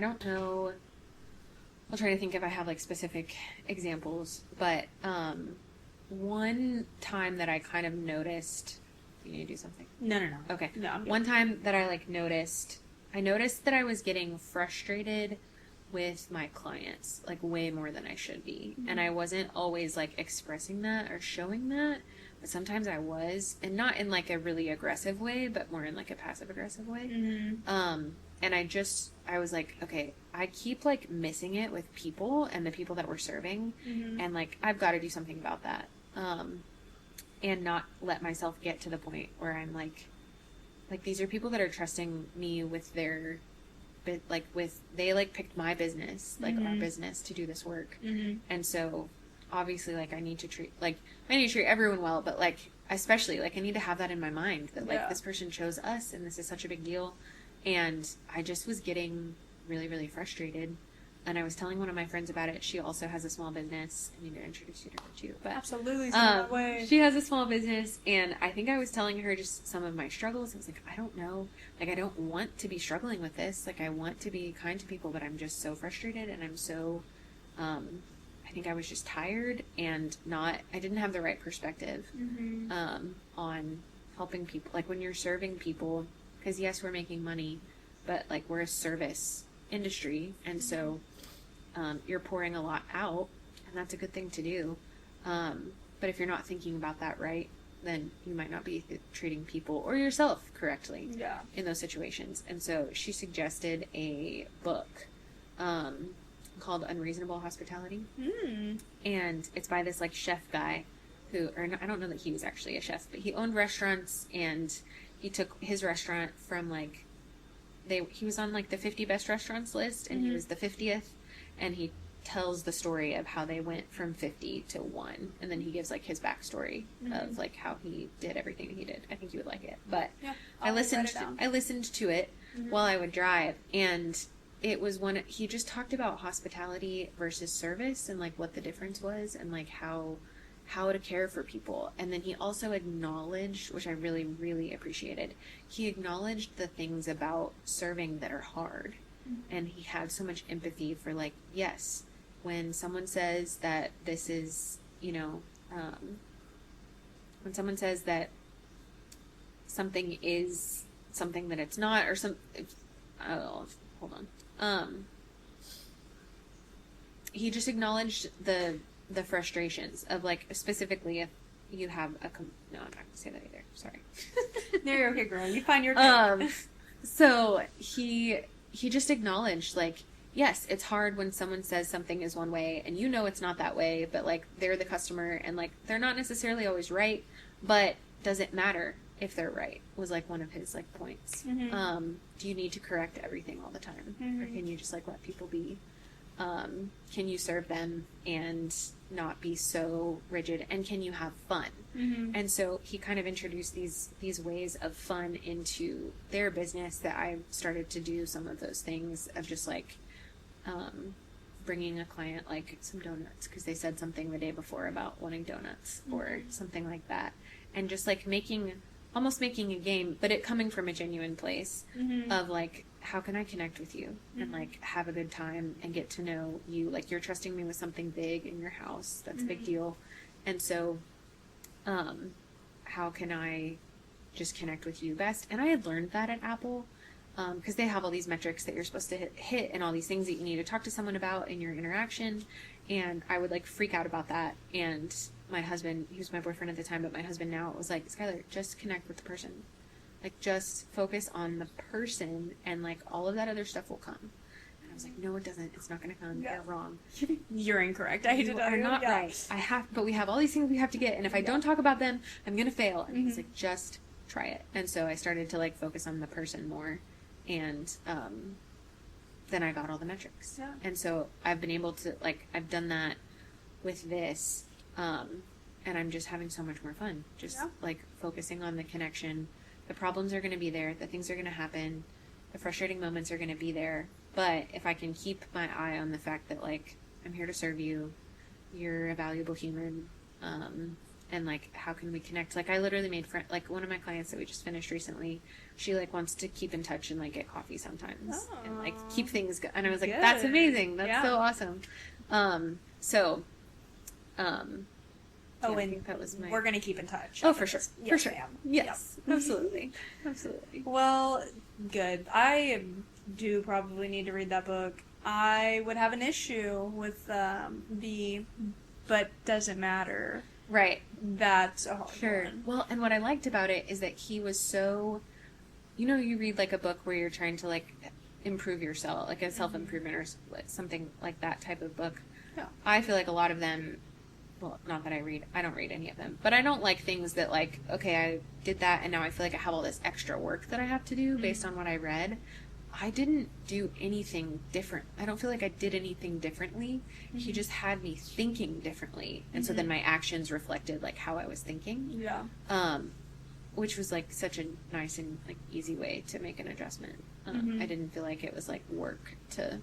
don't know. I'll try to think if I have like specific examples, but one time that I kind of noticed. You need to do something? No. Okay. No, I'm good. One time that I noticed that I was getting frustrated with my clients, like way more than I should be. And I wasn't always like expressing that or showing that, but sometimes I was, and not in like a really aggressive way, but more in like a passive aggressive way. And I was like, okay, I keep like missing it with people and the people that we're serving. And like, I've got to do something about that. And not let myself get to the point where I'm like these are people that are trusting me with their they picked my business, like our business, to do this work. And so obviously like I need to treat everyone well, but like especially like I need to have that in my mind that like this person chose us and this is such a big deal. And I just was getting really, really frustrated. And I was telling one of my friends about it. She also has a small business. I need to introduce you to her too. But absolutely. She has a small business, and I think I was telling her just some of my struggles. I was like, I don't know. Like, I don't want to be struggling with this. Like, I want to be kind to people, but I'm just so frustrated, and I'm so, I think I was just tired and I didn't have the right perspective on helping people. Like when you're serving people, because yes, we're making money, but like we're a service industry, and so you're pouring a lot out, and that's a good thing to do. But if you're not thinking about that right, then you might not be treating people or yourself correctly in those situations. And so she suggested a book called Unreasonable Hospitality. And it's by this like chef guy who, or I don't know that he was actually a chef, but he owned restaurants, and he took his restaurant from like, he was on like the 50 best restaurants list, and he was the 50th, and he tells the story of how they went from 50 to 1, and then he gives like his backstory of like how he did everything he did. I think you would like it. But I listened to it while I would drive, and it was he just talked about hospitality versus service, and like what the difference was, and like how to care for people. And then he also acknowledged, which I really, really appreciated, he acknowledged the things about serving that are hard. And he had so much empathy for like, yes, when someone says that this is, when someone says that something is something that it's not, or hold on. He just acknowledged the frustrations of like, specifically if you have no, I'm not going to say that either. Sorry. No, you're okay, girl. You find your thing. So he just acknowledged like, yes, it's hard when someone says something is one way and it's not that way, but like they're the customer and like they're not necessarily always right, but does it matter if they're right, was like one of his like points. Do you need to correct everything all the time? Or can you just like let people be? Can you serve them and not be so rigid, and can you have fun? And so he kind of introduced these ways of fun into their business that I started to do some of those things of just like bringing a client like some donuts because they said something the day before about wanting donuts or something like that, and just like almost making a game, but it coming from a genuine place of like, how can I connect with you and like have a good time and get to know you? Like you're trusting me with something big in your house. That's a big deal. And so, how can I just connect with you best? And I had learned that at Apple, because they have all these metrics that you're supposed to hit and all these things that you need to talk to someone about in your interaction. And I would like freak out about that. And my husband, he was my boyfriend at the time, but my husband now was like, Skyler, just connect with the person. Like, just focus on the person, and like all of that other stuff will come. And I was like, no, it doesn't. It's not going to come. You're wrong. You're incorrect. I hate to tell you. You're not right. But we have all these things we have to get, and if I don't talk about them, I'm going to fail. And he's like, just try it. And so I started to like focus on the person more, and then I got all the metrics. Yeah. And so I've been able to like, I've done that with this, and I'm just having so much more fun. Just like focusing on the connection. The problems are going to be there. The things are going to happen. The frustrating moments are going to be there. But if I can keep my eye on the fact that, like, I'm here to serve you, you're a valuable human, and, like, how can we connect? Like, I literally made like, one of my clients that we just finished recently, she, like, wants to keep in touch and, like, get coffee sometimes. And, like, keep things good. And I was like, that's amazing. That's so awesome. And that was we're going to keep in touch. Oh, for sure. Yes, for sure. Yes, absolutely. Absolutely. Well, good. I do probably need to read that book. I would have an issue with but doesn't matter. Right. That's a hard one. Well, and what I liked about it is that he was so, you read like a book where you're trying to like improve yourself, like a self-improvement or something like that type of book. Yeah. I feel like a lot of them, well, not that I don't read any of them, but I don't like things that like, okay, I did that and now I feel like I have all this extra work that I have to do based on what I read. I didn't do anything different. I don't feel like I did anything differently. He just had me thinking differently. And so then my actions reflected like how I was thinking. Yeah. Which was like such a nice and like easy way to make an adjustment. I didn't feel like it was like work to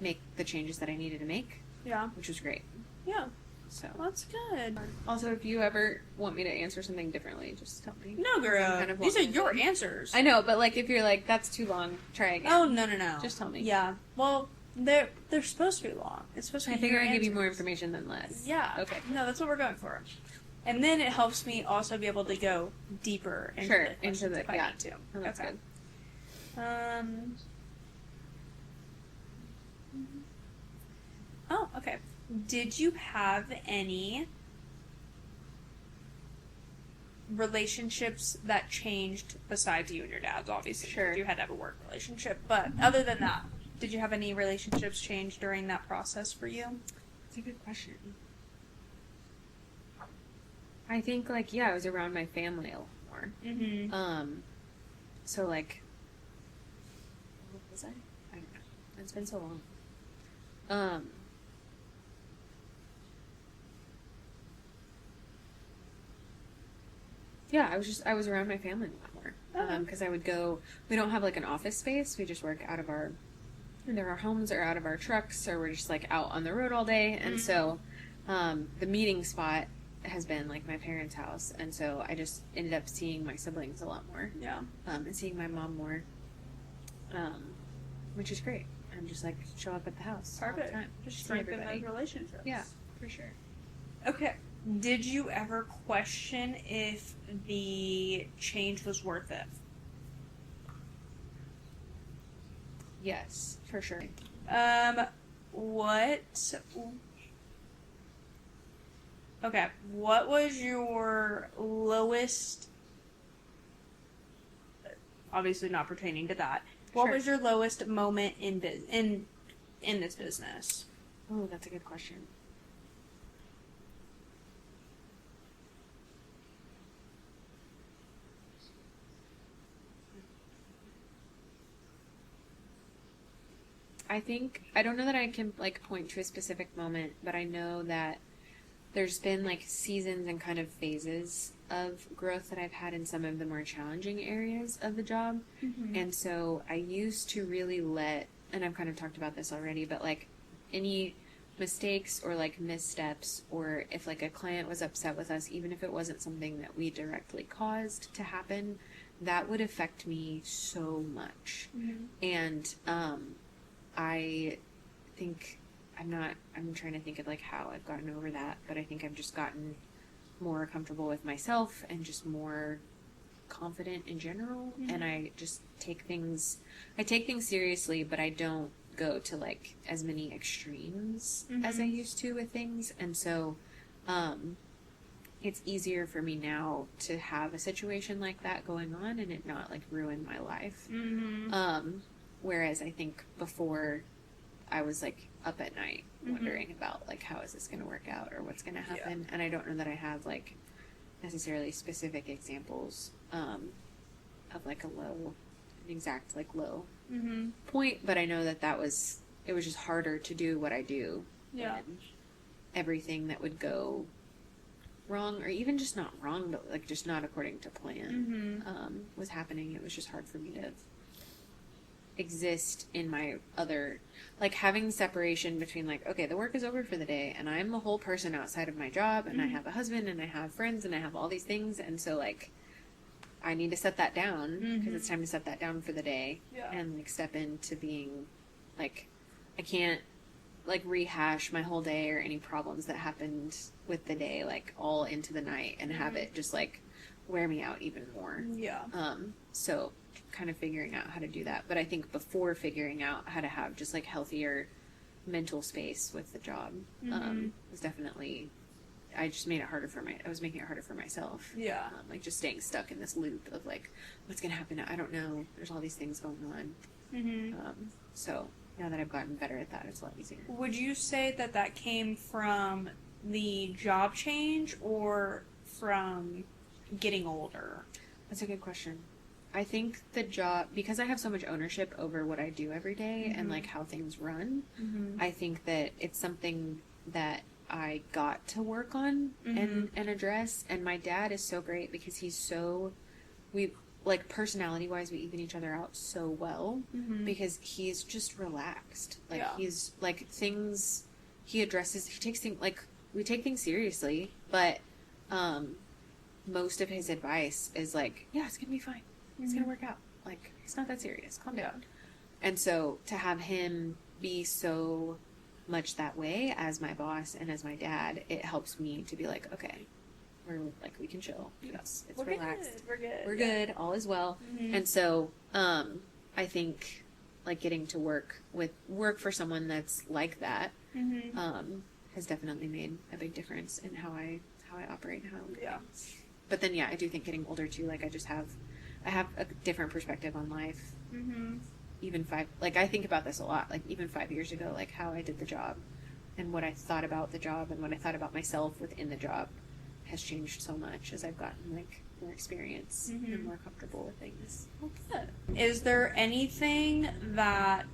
make the changes that I needed to make. Yeah. Which was great. Yeah. So that's good. Also, if you ever want me to answer something differently, just tell me. No, girl. These are your answers. I know, but like if you're like, that's too long, try again. Oh, no. Just tell me. Yeah. Well, They're supposed to be long. It's supposed to be. I figure I give you more information than less. Yeah. Okay. No, that's what we're going for. And then it helps me also be able to go deeper into the questions if I need to. Oh, that's good. Oh, okay. Did you have any relationships that changed besides you and your dad's? Obviously, Sure. You had to have a work relationship, but other than that, did you have any relationships change during that process for you? That's a good question. I think, like, I was around my family a lot more. Mm-hmm. So, like, what was I? I don't know. It's been so long. I was around my family a lot more. Because I would go, we don't have, like, an office space. We just work out of either our homes or out of our trucks, or we're just, like, out on the road all day. And so, the meeting spot has been, like, my parents' house. And so I just ended up seeing my siblings a lot more. Yeah. And seeing my mom more. Which is great. And just, like, show up at the house. Perfect. All the time. Just See strengthen everybody. those relationships. Yeah, for sure. Okay. Did you ever question if the change was worth it? Yes, for sure. What? Okay. What was your lowest? Obviously, not pertaining to that. What Sure. was your lowest moment in this business? Oh, that's a good question. I don't know that I can, like, point to a specific moment, but I know that there's been, like, seasons and kind of phases of growth that I've had in some of the more challenging areas of the job. Mm-hmm. And so I used to really and I've kind of talked about this already, but, like, any mistakes or, like, missteps, or if, like, a client was upset with us, even if it wasn't something that we directly caused to happen, that would affect me so much. Mm-hmm. And I think I'm trying to think of, like, how I've gotten over that, but I think I've just gotten more comfortable with myself and just more confident in general. Mm-hmm. And I just take things seriously, but I don't go to, like, as many extremes as I used to with things. And so it's easier for me now to have a situation like that going on and it not, like, ruin my life. Mm-hmm. Whereas I think before I was, like, up at night wondering about, like, how is this going to work out or what's going to happen. And I don't know that I have, like, necessarily specific examples of, like, an exact, like, low point, but I know that it was just harder to do what I do. Yeah. When everything that would go wrong, or even just not wrong, but, like, just not according to plan, was happening. It was just hard for me to exist in my other, like, having separation between, like, okay, the work is over for the day and I'm the whole person outside of my job, and I have a husband and I have friends and I have all these things, and so, like, I need to set that down because it's time to set that down for the day. And, like, step into being, like, I can't, like, rehash my whole day or any problems that happened with the day, like, all into the night and have it just, like, wear me out even more. Yeah. So kind of figuring out how to do that. But I think before figuring out how to have just, like, healthier mental space with the job, was definitely, I just made it harder I was making it harder for myself. Yeah. Like, just staying stuck in this loop of, like, what's going to happen? I don't know. There's all these things going on. So now that I've gotten better at that, it's a lot easier. Would you say that came from the job change or from getting older? That's a good question. I think the job, because I have so much ownership over what I do every day and, like, how things run, I think that it's something that I got to work on and address. And my dad is so great because we, like, personality wise, we even each other out so well because he's just relaxed. Like, he's, like, he takes things, like, we take things seriously, but most of his advice is, like, yeah, it's gonna be fine. It's gonna work out. Like, it's not that serious. Calm down. And so to have him be so much that way as my boss and as my dad. It helps me to be like, okay, we can chill. Yes, it's relaxed. We're good. All is well. Mm-hmm. And so, I think like getting to work for someone that's like that, mm-hmm. Has definitely made a big difference in how I operate and how I look at things. But then, I do think getting older too, like I have a different perspective on life. Mm-hmm. Even I think about this a lot, like even 5 years ago, like how I did the job and what I thought about the job and what I thought about myself within the job has changed so much as I've gotten like more experience mm-hmm. and more comfortable with things. Okay. Is there anything that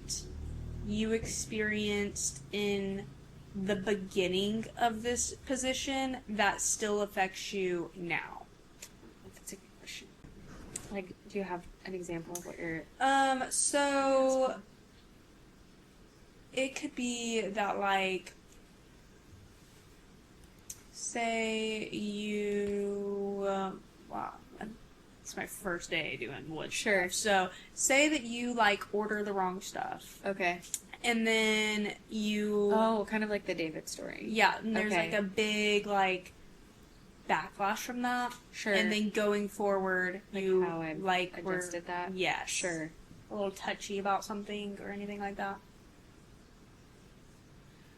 you experienced in the beginning of this position that still affects you now? That's a good question. Like, do you have an example of what you're... So it could be that, like, say you, wow, it's my first day doing wood stuff. So, say that you, like, order the wrong stuff. Okay. And then you... Oh, kind of like the David story. Yeah, and there's, like, a big, like, backlash from that. Sure. And then going forward, like you, how I like, adjusted that? Yes. Sure. A little touchy about something or anything like that.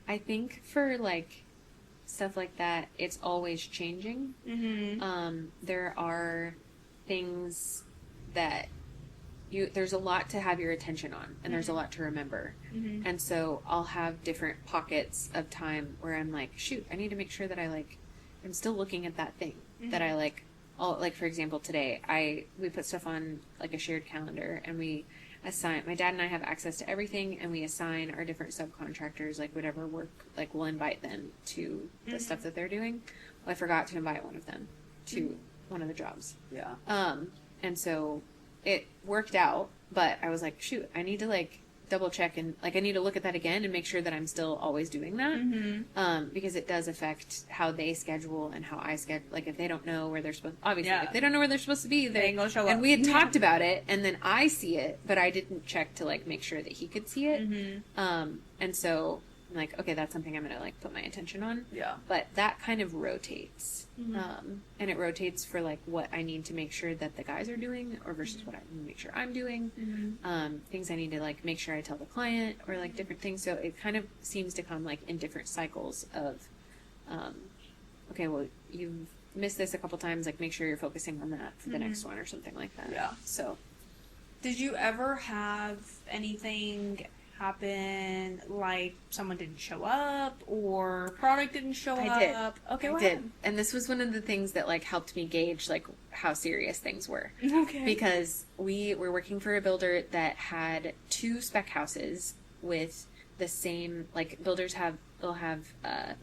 I think for, like, stuff like that, it's always changing. Mm-hmm. There are things that there's a lot to have your attention on, and mm-hmm. there's a lot to remember. Mm-hmm. And so I'll have different pockets of time where I'm like, shoot, I need to make sure that I'm still looking at that thing mm-hmm. that I like. Like, for example, today, we put stuff on, like, a shared calendar, and we assign, my dad and I have access to everything, and we assign our different subcontractors, like, whatever work, like, we'll invite them to the mm-hmm. stuff that they're doing. Well, I forgot to invite one of them to mm-hmm. one of the jobs. Yeah. And so it worked out, but I was like, shoot, I need to, like, double check and, like, I need to look at that again and make sure that I'm still always doing that. Mm-hmm. Because it does affect how they schedule and how I schedule. Like, if they don't know where they're supposed, obviously, if they don't know where they're supposed to be, they ain't gonna show up. And we had talked about it, and then I see it, but I didn't check to, like, make sure that he could see it. Mm-hmm. And so I'm like, okay, that's something I'm gonna, like, put my attention on. Yeah. But that kind of rotates. Mm-hmm. And it rotates for, like, what I need to make sure that the guys are doing or versus mm-hmm. what I need to make sure I'm doing. Mm-hmm. Things I need to, like, make sure I tell the client or, like, different things. So it kind of seems to come, like, in different cycles of, okay, well, you've missed this a couple times, like, make sure you're focusing on that for the mm-hmm. next one or something like that. Yeah. So. Did you ever have anything happen, like someone didn't show up or product didn't show up? I did. Okay, I did. And this was one of the things that, like, helped me gauge, like, how serious things were. Okay. Because we were working for a builder that had 2 spec houses with the same, like, builders they'll have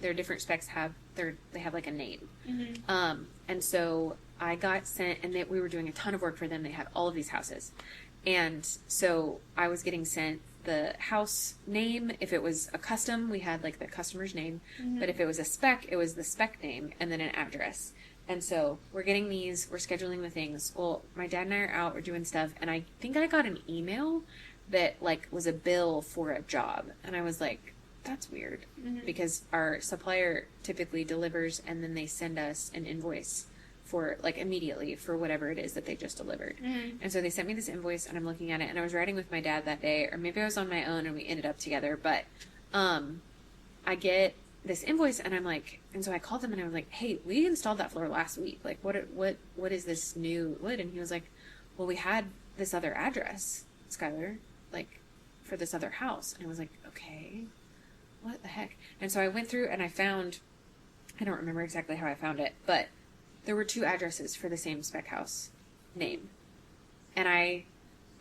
their different specs they have like a name. Mm-hmm. And so I got sent, and we were doing a ton of work for them. They had all of these houses. And so I was getting sent the house name. If it was a custom, we had, like, the customer's name. Mm-hmm. But if it was a spec, it was the spec name and then an address. And so we're getting these, we're scheduling the things. Well, my dad and I are out, we're doing stuff, and I think I got an email that, like, was a bill for a job. And I was like, that's weird. Mm-hmm. Because our supplier typically delivers, and then they send us an invoice for, like, immediately for whatever it is that they just delivered. Mm-hmm. And so they sent me this invoice, and I'm looking at it, and I was riding with my dad that day, or maybe I was on my own and we ended up together, but I get this invoice, and I'm like, and so I called them and I was like, hey, we installed that floor last week. Like, what is this new wood? And he was like, well, we had this other address, Skyler, like, for this other house. And I was like, okay, what the heck? And so I went through and I found, I don't remember exactly how I found it, but there were 2 addresses for the same spec house name. And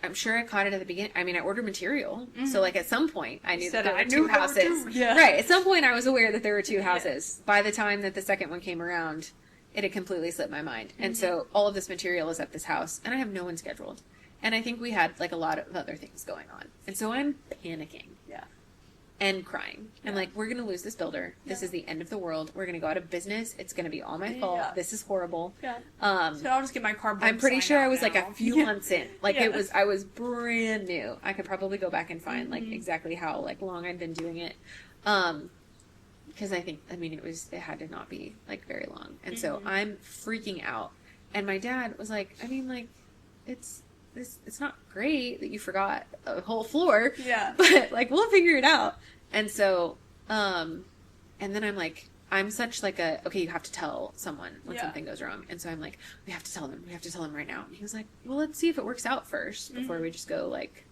I'm sure I caught it at the beginning. I mean, I ordered material. Mm-hmm. So, like, at some point, I knew that there were 2 houses. Yeah. Right. At some point, I was aware that there were 2 houses. Yeah. By the time that the second one came around, it had completely slipped my mind. Mm-hmm. And so all of this material is at this house, and I have no one scheduled. And I think we had, like, a lot of other things going on. And so I'm panicking. Yeah. and crying. I'm like, we're going to lose this builder. This is the end of the world. We're going to go out of business. It's going to be all my fault. Yeah. This is horrible. Yeah. So I'll just get my car. I'm pretty sure I was like a few Yeah. months in. Like I was brand new. I could probably go back and find like exactly how like long I'd been doing it. Because it had to not be like very long. And so I'm freaking out. And my dad was like, it's not great that you forgot a whole floor. Yeah. But like, we'll figure it out. And so, and then I'm like, I'm such like okay, you have to tell someone when something goes wrong. And so I'm like, we have to tell them right now. And he was like, well, let's see if it works out first before we just go like,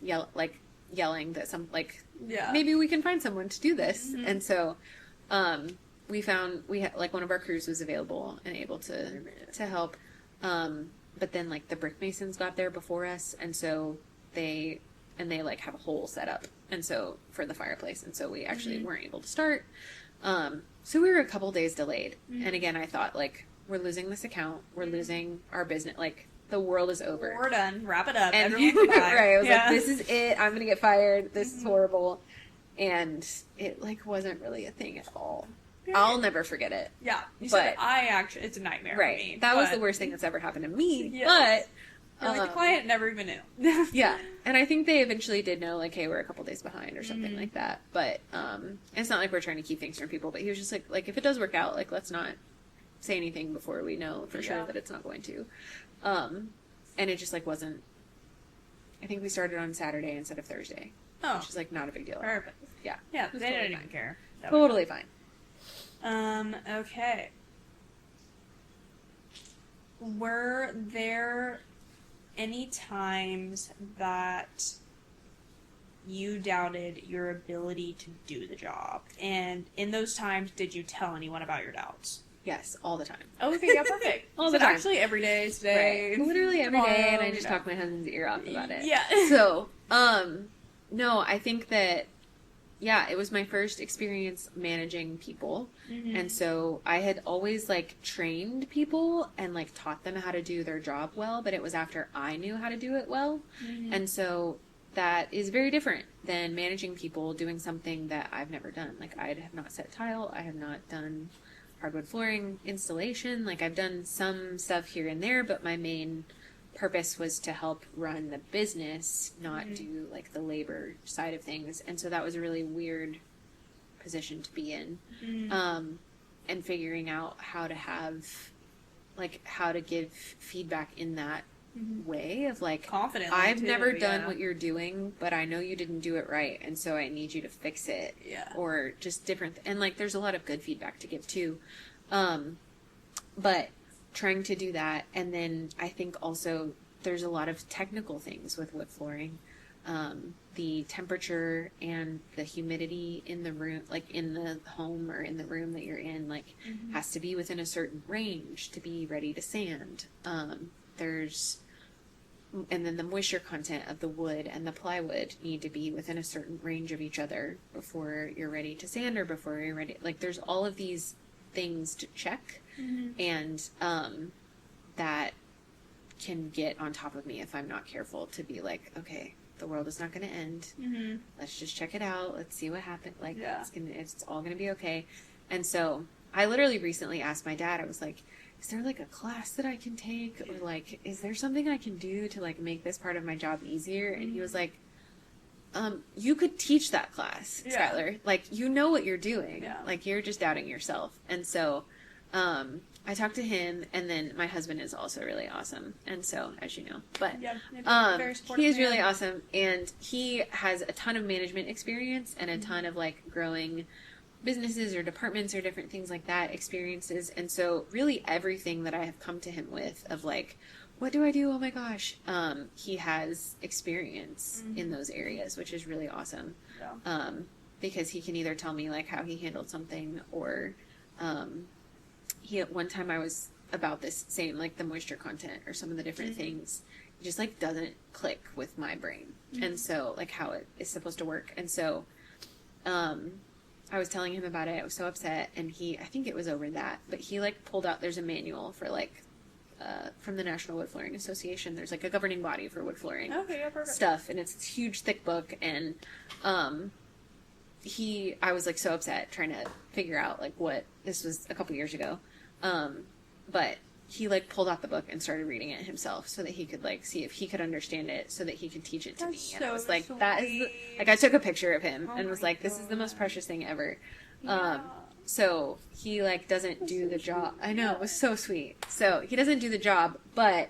yelling that maybe we can find someone to do this. And so, we had like one of our crews was available and able to help. But then like the brick masons got there before us. And so they like have a hole set up. And so for the fireplace. And so we actually weren't able to start. So we were a couple days delayed. And again, I thought like, we're losing this account. We're losing our business. Like the world is over. We're done. Wrap it up. And Everyone goodbye. right. I was like, this is it. I'm going to get fired. This is horrible. And it like wasn't really a thing at all. Yeah. I'll never forget it. Yeah. It's a nightmare for me. That was the worst thing that's ever happened to me. Yes. But the client never even knew. Yeah. And I think they eventually did know, like, hey, we're a couple days behind or something like that. But it's not like we're trying to keep things from people. But he was just like, if it does work out, like, let's not say anything before we know for sure that it's not going to. And it just, like, wasn't... I think we started on Saturday instead of Thursday. Oh. Which is, like, not a big deal. Perfect. Yeah. Yeah, they didn't even care. Totally fine. Okay. Were there any times that you doubted your ability to do the job? And in those times, did you tell anyone about your doubts? Yes, all the time. Oh, okay, yeah, perfect. All the time. Actually, every day, today. Right. Literally every day, and I just talk my husband's ear off about it. Yeah. So, no, I think that, yeah, it was my first experience managing people. And so I had always, like, trained people and, like, taught them how to do their job well, but it was after I knew how to do it well. And so that is very different than managing people doing something that I've never done. Like, I have not set tile. I have not done hardwood flooring installation. Like, I've done some stuff here and there, but my main purpose was to help run the business, not do like the labor side of things. And so that was a really weird position to be in. And figuring out how to give feedback in that way of like, confidently, I've never done what you're doing, but I know you didn't do it right, and so I need you to fix it. Or just different and like there's a lot of good feedback to give too, but trying to do that. And then I think also there's a lot of technical things with wood flooring. The temperature and the humidity in the room, like in the home or in the room that you're in, like has to be within a certain range to be ready to sand. And then the moisture content of the wood and the plywood need to be within a certain range of each other before you're ready to sand or before you're ready. Like there's all of these things to check. And that can get on top of me if I'm not careful to be like, okay, the world is not going to end. Let's just check it out. Let's see what happens. Like, it's all going to be okay. And so I literally recently asked my dad, I was like, is there like a class that I can take? Or like, is there something I can do to like make this part of my job easier? And he was like, you could teach that class, Skyler. Like, you know what you're doing. Like, you're just doubting yourself. And so, I talked to him, and then my husband is also really awesome. And so, as you know, but, he is really awesome, and he has a ton of management experience and a ton of like growing businesses or departments or different things like that experiences. And so really everything that I have come to him with of like, what do I do? Oh my gosh. He has experience in those areas, which is really awesome. Because he can either tell me like how he handled something, or, one time I was about this same, like the moisture content or some of the different things, it just like doesn't click with my brain. And so like how it is supposed to work. And so, I was telling him about it. I was so upset, and I think it was over that, but he like pulled out, there's a manual for like, from the National Wood Flooring Association. There's like a governing body for wood flooring stuff, and it's this huge thick book, and I was like so upset trying to figure out like what, this was a couple years ago. But he like pulled out the book and started reading it himself so that he could like see if he could understand it so that he could teach it to me. And I was like, that is like, I took a picture of him and was like, this is the most precious thing ever. So he like doesn't do the job. I know, it was so sweet. So he doesn't do the job, but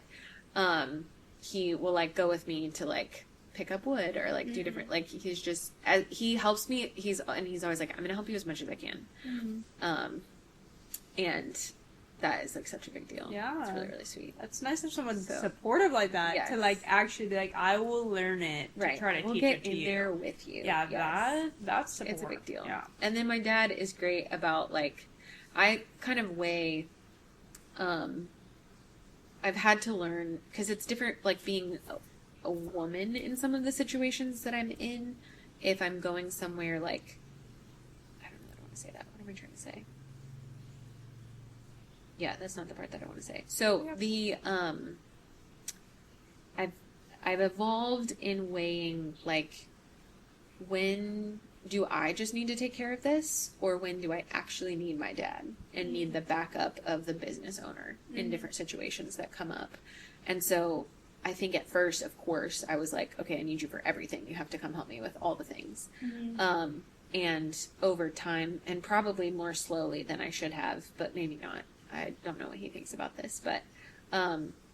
he will like go with me to like pick up wood or like do different, like he's just, he helps me. He's always like, I'm gonna help you as much as I can. And that is like such a big deal. Yeah, it's really, really sweet. That's nice if someone's supportive like that to like actually be like, I will learn it to try to teach it to you. We'll get in there with you. Yeah, that's support. It's a big deal. Yeah. And then my dad is great about like, I kind of weigh, I've had to learn, because it's different like being a woman in some of the situations that I'm in. If I'm going somewhere like, I don't want to say that. What am I trying to say? Yeah, that's not the part that I want to say. So the I've evolved in weighing like, when do I just need to take care of this, or when do I actually need my dad and need the backup of the business owner in different situations that come up. And so I think at first, of course, I was like, okay, I need you for everything. You have to come help me with all the things. And over time, and probably more slowly than I should have, but maybe not. I don't know what he thinks about this, but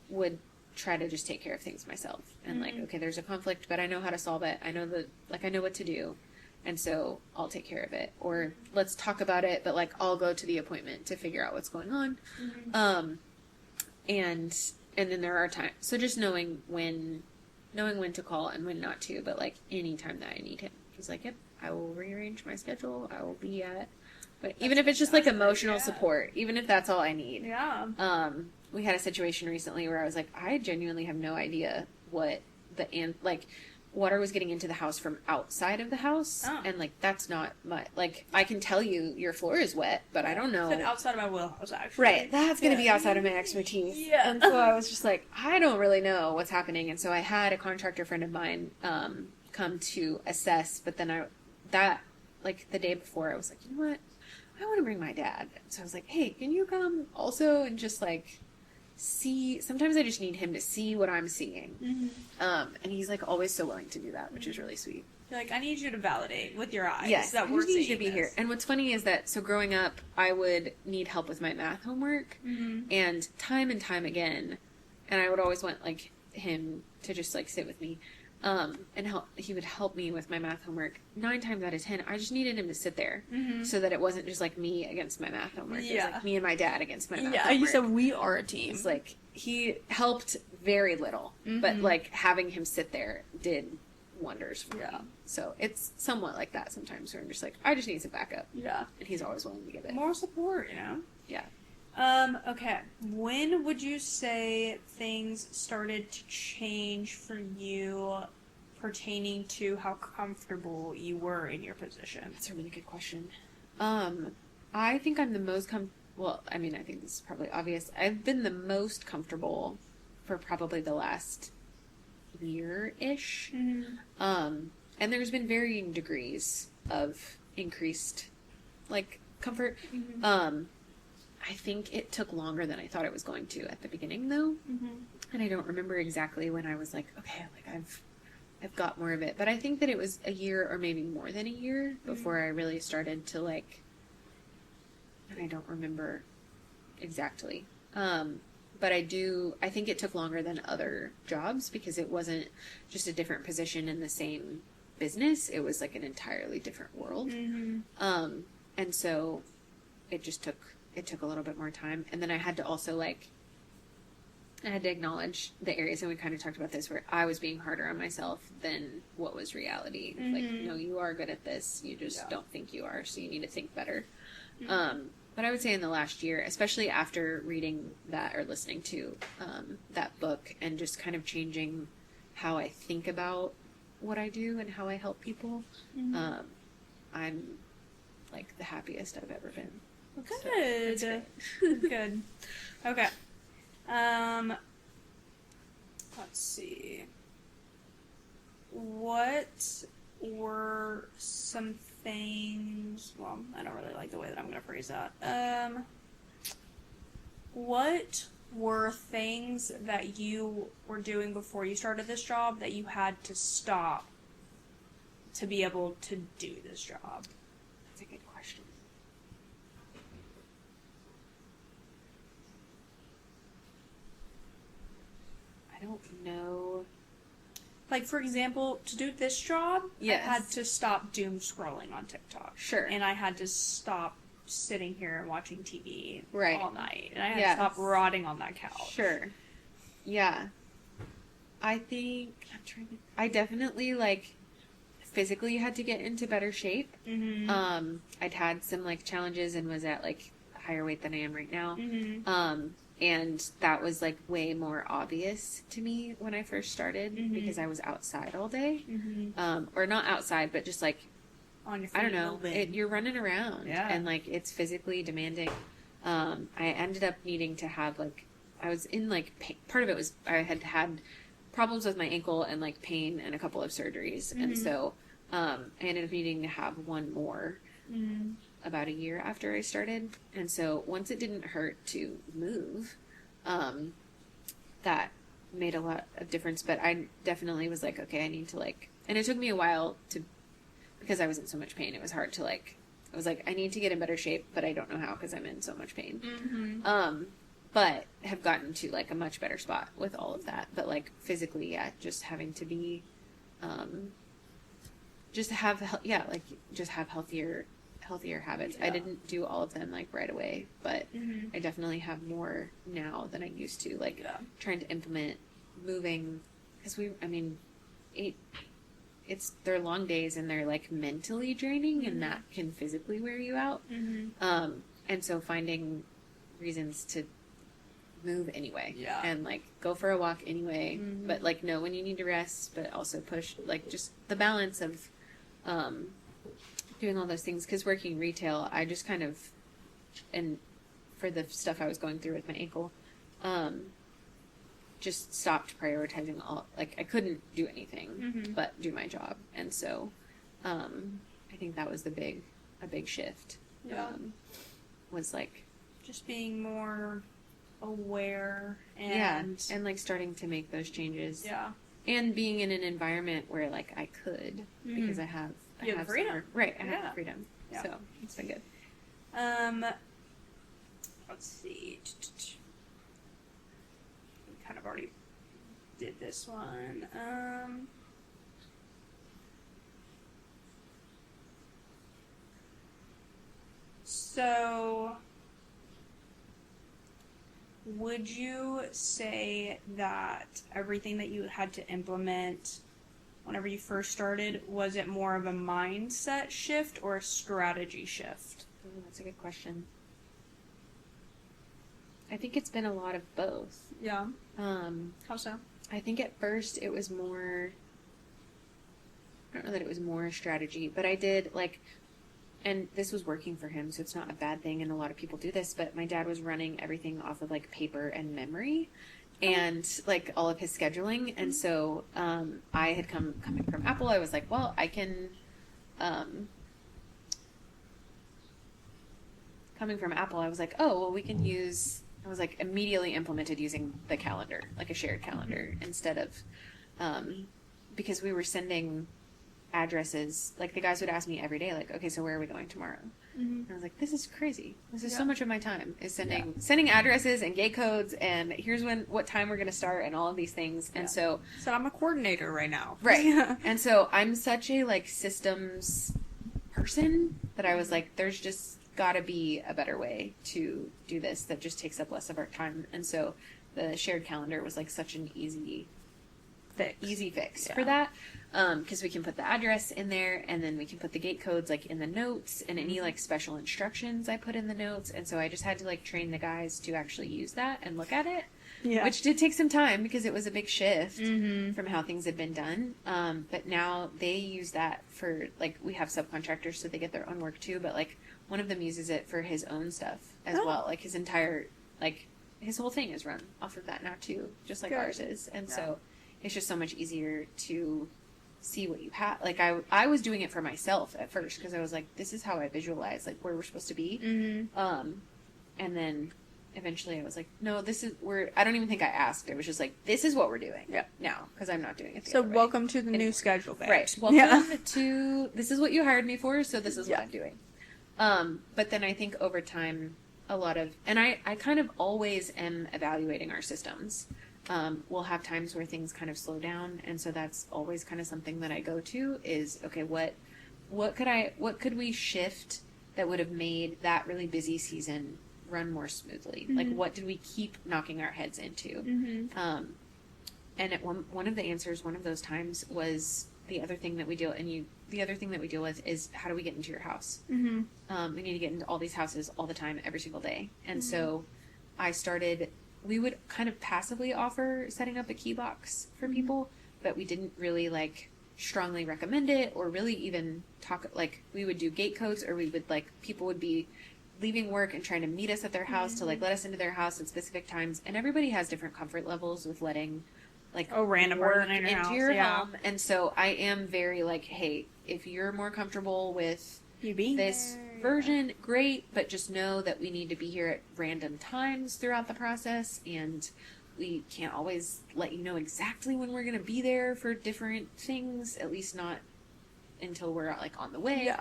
would try to just take care of things myself. And like, okay, there's a conflict, but I know how to solve it. I know I know what to do. And so I'll take care of it. Or let's talk about it, but like, I'll go to the appointment to figure out what's going on. And then there are times, so just knowing when to call and when not to, but like any time that I need him, he's like, yep, I will rearrange my schedule. I will be at. But even if it's just like emotional support, even if that's all I need. Yeah. We had a situation recently where I was like, I genuinely have no idea what like water was getting into the house from outside of the house. And like, that's not my, like, I can tell you your floor is wet, but I don't know. It's outside of my wheelhouse, actually. Right. That's going to be outside of my expertise. Yeah. And so I was just like, I don't really know what's happening. And so I had a contractor friend of mine, come to assess, but then like the day before I was like, you know what? I want to bring my dad. So I was like, hey, can you come also and just like see, sometimes I just need him to see what I'm seeing. And he's like always so willing to do that, which is really sweet. You're like, I need you to validate with your eyes. Yes, that I we're just need you to seeing be here. And what's funny is that, so growing up, I would need help with my math homework, and time again, and I would always want like him to just like sit with me. And he would help me with my math homework. 9 times out of 10, I just needed him to sit there so that it wasn't just like me against my math homework. It was like me and my dad against my math homework. You said we are a team. It's like, he helped very little, but like having him sit there did wonders for me. So it's somewhat like that sometimes where I'm just like, I just need some backup. Yeah. And he's always willing to give it. More support, you know? Yeah. Okay. When would you say things started to change for you pertaining to how comfortable you were in your position? That's a really good question. I think I'm the most well, I mean, I think this is probably obvious. I've been the most comfortable for probably the last year-ish. And there's been varying degrees of increased, like, comfort. I think it took longer than I thought it was going to at the beginning, though. And I don't remember exactly when I was like, okay, like, I've got more of it. But I think that it was a year or maybe more than a year before I really started to, like, and I don't remember exactly. But I think it took longer than other jobs because it wasn't just a different position in the same business. It was like an entirely different world. And so it took a little bit more time. And then I had to also I had to acknowledge the areas, and we kind of talked about this, where I was being harder on myself than what was reality. Like, no, you are good at this. You just don't think you are, so you need to think better. But I would say in the last year, especially after reading that or listening to that book and just kind of changing how I think about what I do and how I help people, I'm like the happiest I've ever been. Good. So, Good. Okay. Let's see. What were some things, well, I don't really like the way that I'm going to phrase that. What were things that you were doing before you started this job that you had to stop to be able to do this job? That's a good question. I don't know. Like, for example, to do this job, Yes. I had to stop doom scrolling on TikTok. Sure. And I had to stop sitting here and watching TV Right. all night. And I had Yes. to stop rotting on that couch. Sure. Yeah. I think I definitely like physically had to get into better shape. Mm-hmm. I'd had some like challenges and was at like a higher weight than I am right now. Mm-hmm. And that was like way more obvious to me when I first started Mhm. because I was outside all day. Mm-hmm. Or not outside, but just like, On your feet I don't know, moving. you're running around Yeah. and like it's physically demanding. I ended up needing to have like, I was in like, part of it was I had had problems with my ankle and like pain and a couple of surgeries. And Mhm. so I ended up needing to have one more Mm-hmm. about a year after I started. And so once it didn't hurt to move, that made a lot of difference. But I definitely was like, okay, I need to like, and it took me a while to, because I was in so much pain, it was hard to like, I was like, I need to get in better shape, but I don't know how because I'm in so much pain. Mm-hmm. But have gotten to like a much better spot with all of that. But like physically, yeah, just having to be, just have healthier habits. Yeah. I didn't do all of them like right away, but Mm-hmm. I definitely have more now than I used to. Like Yeah. trying to implement moving because they're long days and they're like mentally draining and that can physically wear you out. Mm-hmm. And so finding reasons to move anyway, Yeah. and like go for a walk anyway, Mhm. but like know when you need to rest, but also push like just the balance of doing all those things. Because working retail, I just kind of, and for the stuff I was going through with my ankle, just stopped prioritizing all, like I couldn't do anything Mhm. but do my job. And so I think that was a big shift. Yeah. Was like, Just being more aware yeah, and and like starting to make those changes. yeah. And being in an environment where like I could, because I have You have freedom. somewhere- right, I have Yeah. the freedom. Yeah. So it's been good. Let's see. We kind of already did this one. So, would you say that everything that you had to implement whenever you first started, was it more of a mindset shift or a strategy shift? Ooh, that's a good question. I think it's been a lot of both. Yeah. How so? I think at first it was more, I don't know that it was more strategy, but I did like, and this was working for him, so it's not a bad thing, and a lot of people do this, but my dad was running everything off of like paper and memory and like all of his scheduling. And so I had coming from Apple, I was like, well, I can, coming from Apple, I was like, oh, well, we can use, I was like immediately implemented using the calendar, like a shared calendar, instead of, because we were sending addresses, like the guys would ask me every day, like, okay, so where are we going tomorrow? Mm-hmm. And I was like, this is crazy. This is Yeah. so much of my time is sending addresses and gate codes, and here's what time we're going to start and all of these things. And Yeah. so, So I'm a coordinator right now. right. And so I'm such a like systems person that I was like, there's just got to be a better way to do this that just takes up less of our time. And so the shared calendar was like such an easy fix Yeah. for that, because we can put the address in there, and then we can put the gate codes like in the notes, and any like special instructions I put in the notes. And so I just had to like train the guys to actually use that and look at it, Yeah. which did take some time because it was a big shift Mm-hmm. from how things had been done. But now they use that for like, we have subcontractors, so they get their own work too, but like one of them uses it for his own stuff as Oh. well. Like his entire, like his whole thing is run off of that now too, just like Good. ours is. And Yeah. so it's just so much easier to see what you have. Like I was doing it for myself at first because I was like, this is how I visualize like where we're supposed to be. And then eventually I was like, no, I don't even think I asked. It was just like, this is what we're doing now because I'm not doing it the other way. welcome to the new schedule, babe. Right. Welcome to, this is what you hired me for, so this is what I'm doing. But then I think over time, and I kind of always am evaluating our systems. We'll have times where things kind of slow down, and so that's always kind of something that I go to is, okay, what could we shift that would have made that really busy season run more smoothly? Like, what did we keep knocking our heads into? And one of the answers, one of those times was the other thing that we deal with is how do we get into your house? We need to get into all these houses all the time, every single day. And so we would kind of passively offer setting up a key box for people, but we didn't really like strongly recommend it or really even talk, like we would do gate codes, or we would like, people would be leaving work and trying to meet us at their house to like let us into their house at specific times. And everybody has different comfort levels with letting like random work person into your home. And so I am very like, hey, if you're more comfortable with this version, great, but just know that we need to be here at random times throughout the process, and we can't always let you know exactly when we're going to be there for different things, at least not until we're like on the way.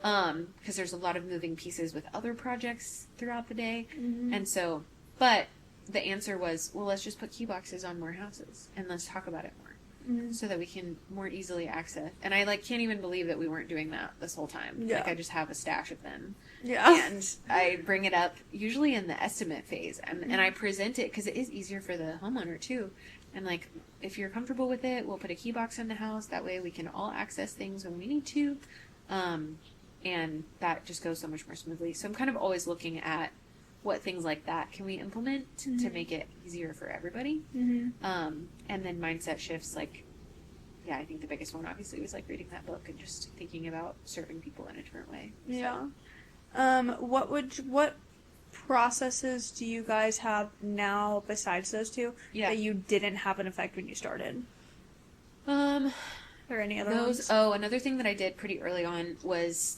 Because there's a lot of moving pieces with other projects throughout the day. And so, but the answer was, well, let's just put key boxes on more houses and let's talk about it more so that we can more easily access. And I like can't even believe that we weren't doing that this whole time. Like I just have a stash of them. And I bring it up usually in the estimate phase, and I present it because it is easier for the homeowner too. And like, if you're comfortable with it, we'll put a key box in the house. That way we can all access things when we need to. And that just goes so much more smoothly. So I'm kind of always looking at what things like that can we implement to make it easier for everybody. And then mindset shifts, like, I think the biggest one obviously was like reading that book and just thinking about serving people in a different way. What processes do you guys have now besides those two that you didn't have an effect when you started? Or any other ones? Another thing that I did pretty early on was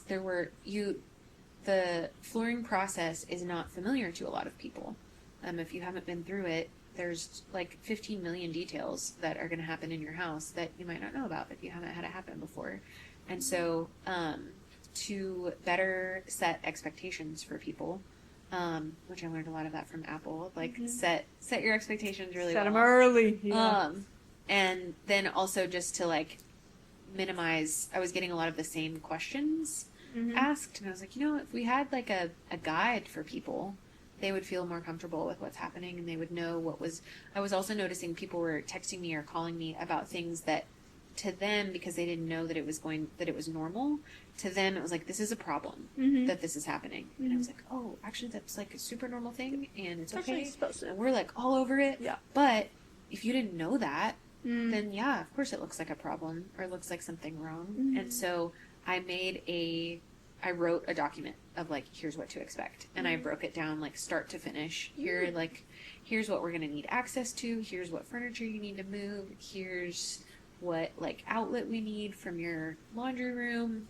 the flooring process is not familiar to a lot of people. If you haven't been through it, there's like 15 million details that are going to happen in your house that you might not know about if you haven't had it happen before. And so, to better set expectations for people, which I learned a lot of that from Apple, like set your expectations really well. Set them early. And then also just to like minimize, I was getting a lot of the same questions asked, and I was like, if we had like a guide for people, they would feel more comfortable with what's happening, and they would know I was also noticing people were texting me or calling me about things that to them, because they didn't know that it was normal, to them it was like, this is a problem that this is happening. And I was like, oh, actually that's like a super normal thing, and it's okay. And we're like all over it. But if you didn't know that, then of course it looks like a problem or it looks like something wrong. And so I wrote a document of like, here's what to expect. And I broke it down like start to finish. Here's what we're going to need access to. Here's what furniture you need to move. Here's what like outlet we need from your laundry room.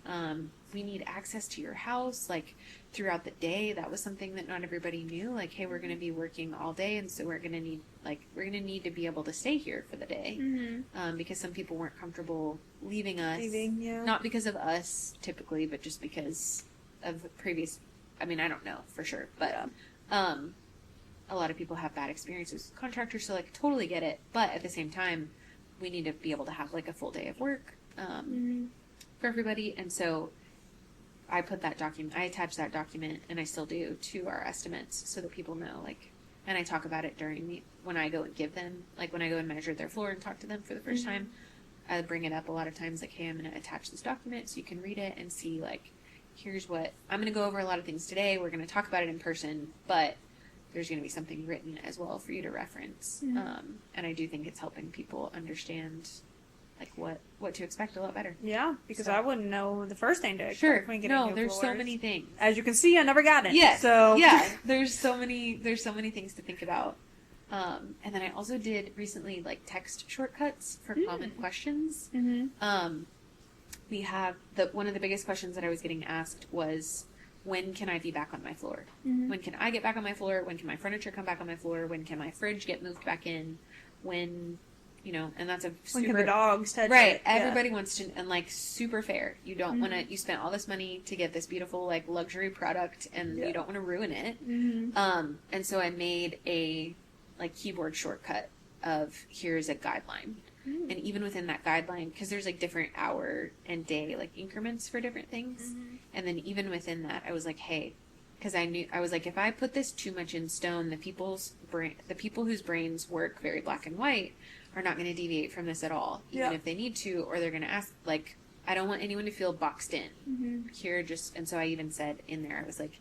We need access to your house like throughout the day. That was something that not everybody knew. Like, hey, we're going to be working all day, and so we're going to need to be able to stay here for the day. Because some people weren't comfortable leaving us. Not because of us typically, but just because of previous. I mean, I don't know for sure, but a lot of people have bad experiences with contractors, so like totally get it. But at the same time, we need to be able to have like a full day of work for everybody. And so I attached that document, and I still do, to our estimates so that people know, like, and I talk about it when I go and give them, like when I go and measure their floor and talk to them for the first time, I bring it up a lot of times, like, hey, I'm going to attach this document so you can read it and see, like, here's what, I'm going to go over a lot of things today. We're going to talk about it in person, but there's going to be something written as well for you to reference. And I do think it's helping people understand like what to expect a lot better. Because I wouldn't know the first thing to expect when getting new there's floors. so many things. As you can see, I never got it. There's so many things to think about. And then I also did recently like text shortcuts for common questions. We have one of the biggest questions that I was getting asked was, when can I be back on my floor? When can I get back on my floor? When can my furniture come back on my floor? When can my fridge get moved back in? When, and that's a super... When can the dogs touch Right. it? Everybody wants to, and like super fair. You don't want to, you spent all this money to get this beautiful like luxury product and you don't want to ruin it. And so I made a like keyboard shortcut of here's a guideline. And even within that guideline, because there's like different hour and day like increments for different things. And then even within that, I was like, hey, because I was like, if I put this too much in stone, the people whose brains work very black and white are not going to deviate from this at all, even if they need to, or they're going to ask, like, I don't want anyone to feel boxed in. And so I even said in there, I was like,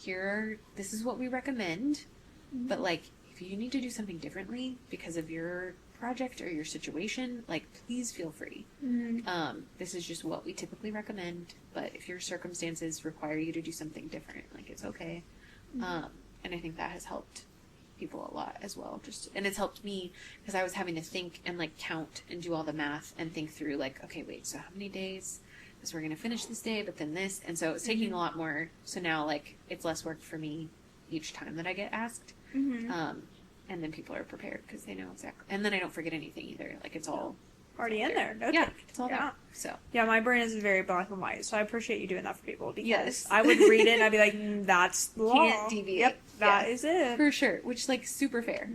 this is what we recommend, but like, if you need to do something differently because of your project or your situation, like, please feel free. This is just what we typically recommend, but if your circumstances require you to do something different, like, it's okay. And I think that has helped people a lot as well, and it's helped me because I was having to think and like count and do all the math and think through like, okay, wait, so how many days, because we're going to finish this day, but then this, and so it's taking a lot more, so now like it's less work for me each time that I get asked. And then people are prepared because they know exactly. And then I don't forget anything either. Like, it's all already in there. It's all there. So yeah, my brain is very black and white. So I appreciate you doing that for people because Yes. I would read it and I'd be like, that's the law. Can't deviate. Yep, that is it. For sure. Which, like, super fair.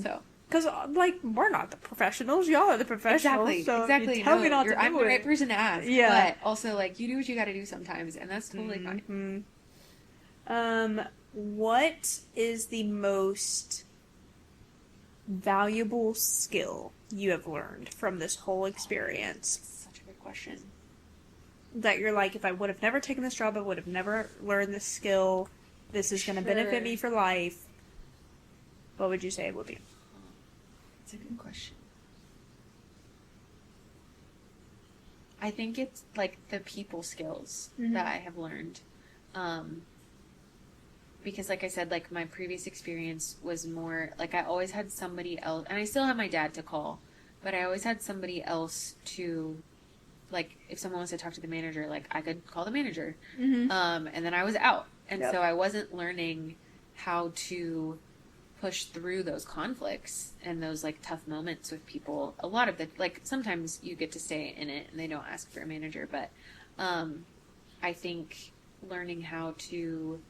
So because like we're not the professionals, y'all are the professionals. exactly. So Exactly. you tell me not to do I'm it. the right person to ask. Yeah. But also, like, you do what you got to do sometimes, and that's totally fine. What is the most valuable skill you have learned from this whole experience? Such a good question. That you're like, if I would have never taken this job, I would have never learned this skill. This is going to benefit me for life. What would you say it would be? That's a good question. I think it's like the people skills that I have learned. Because like I said, like my previous experience was more like I always had somebody else, and I still have my dad to call, but I always had somebody else to, like, if someone wants to talk to the manager, like I could call the manager. And then I was out. And so I wasn't learning how to push through those conflicts and those like tough moments with people. A lot of the, like, sometimes you get to stay in it and they don't ask for a manager, but I think learning how to,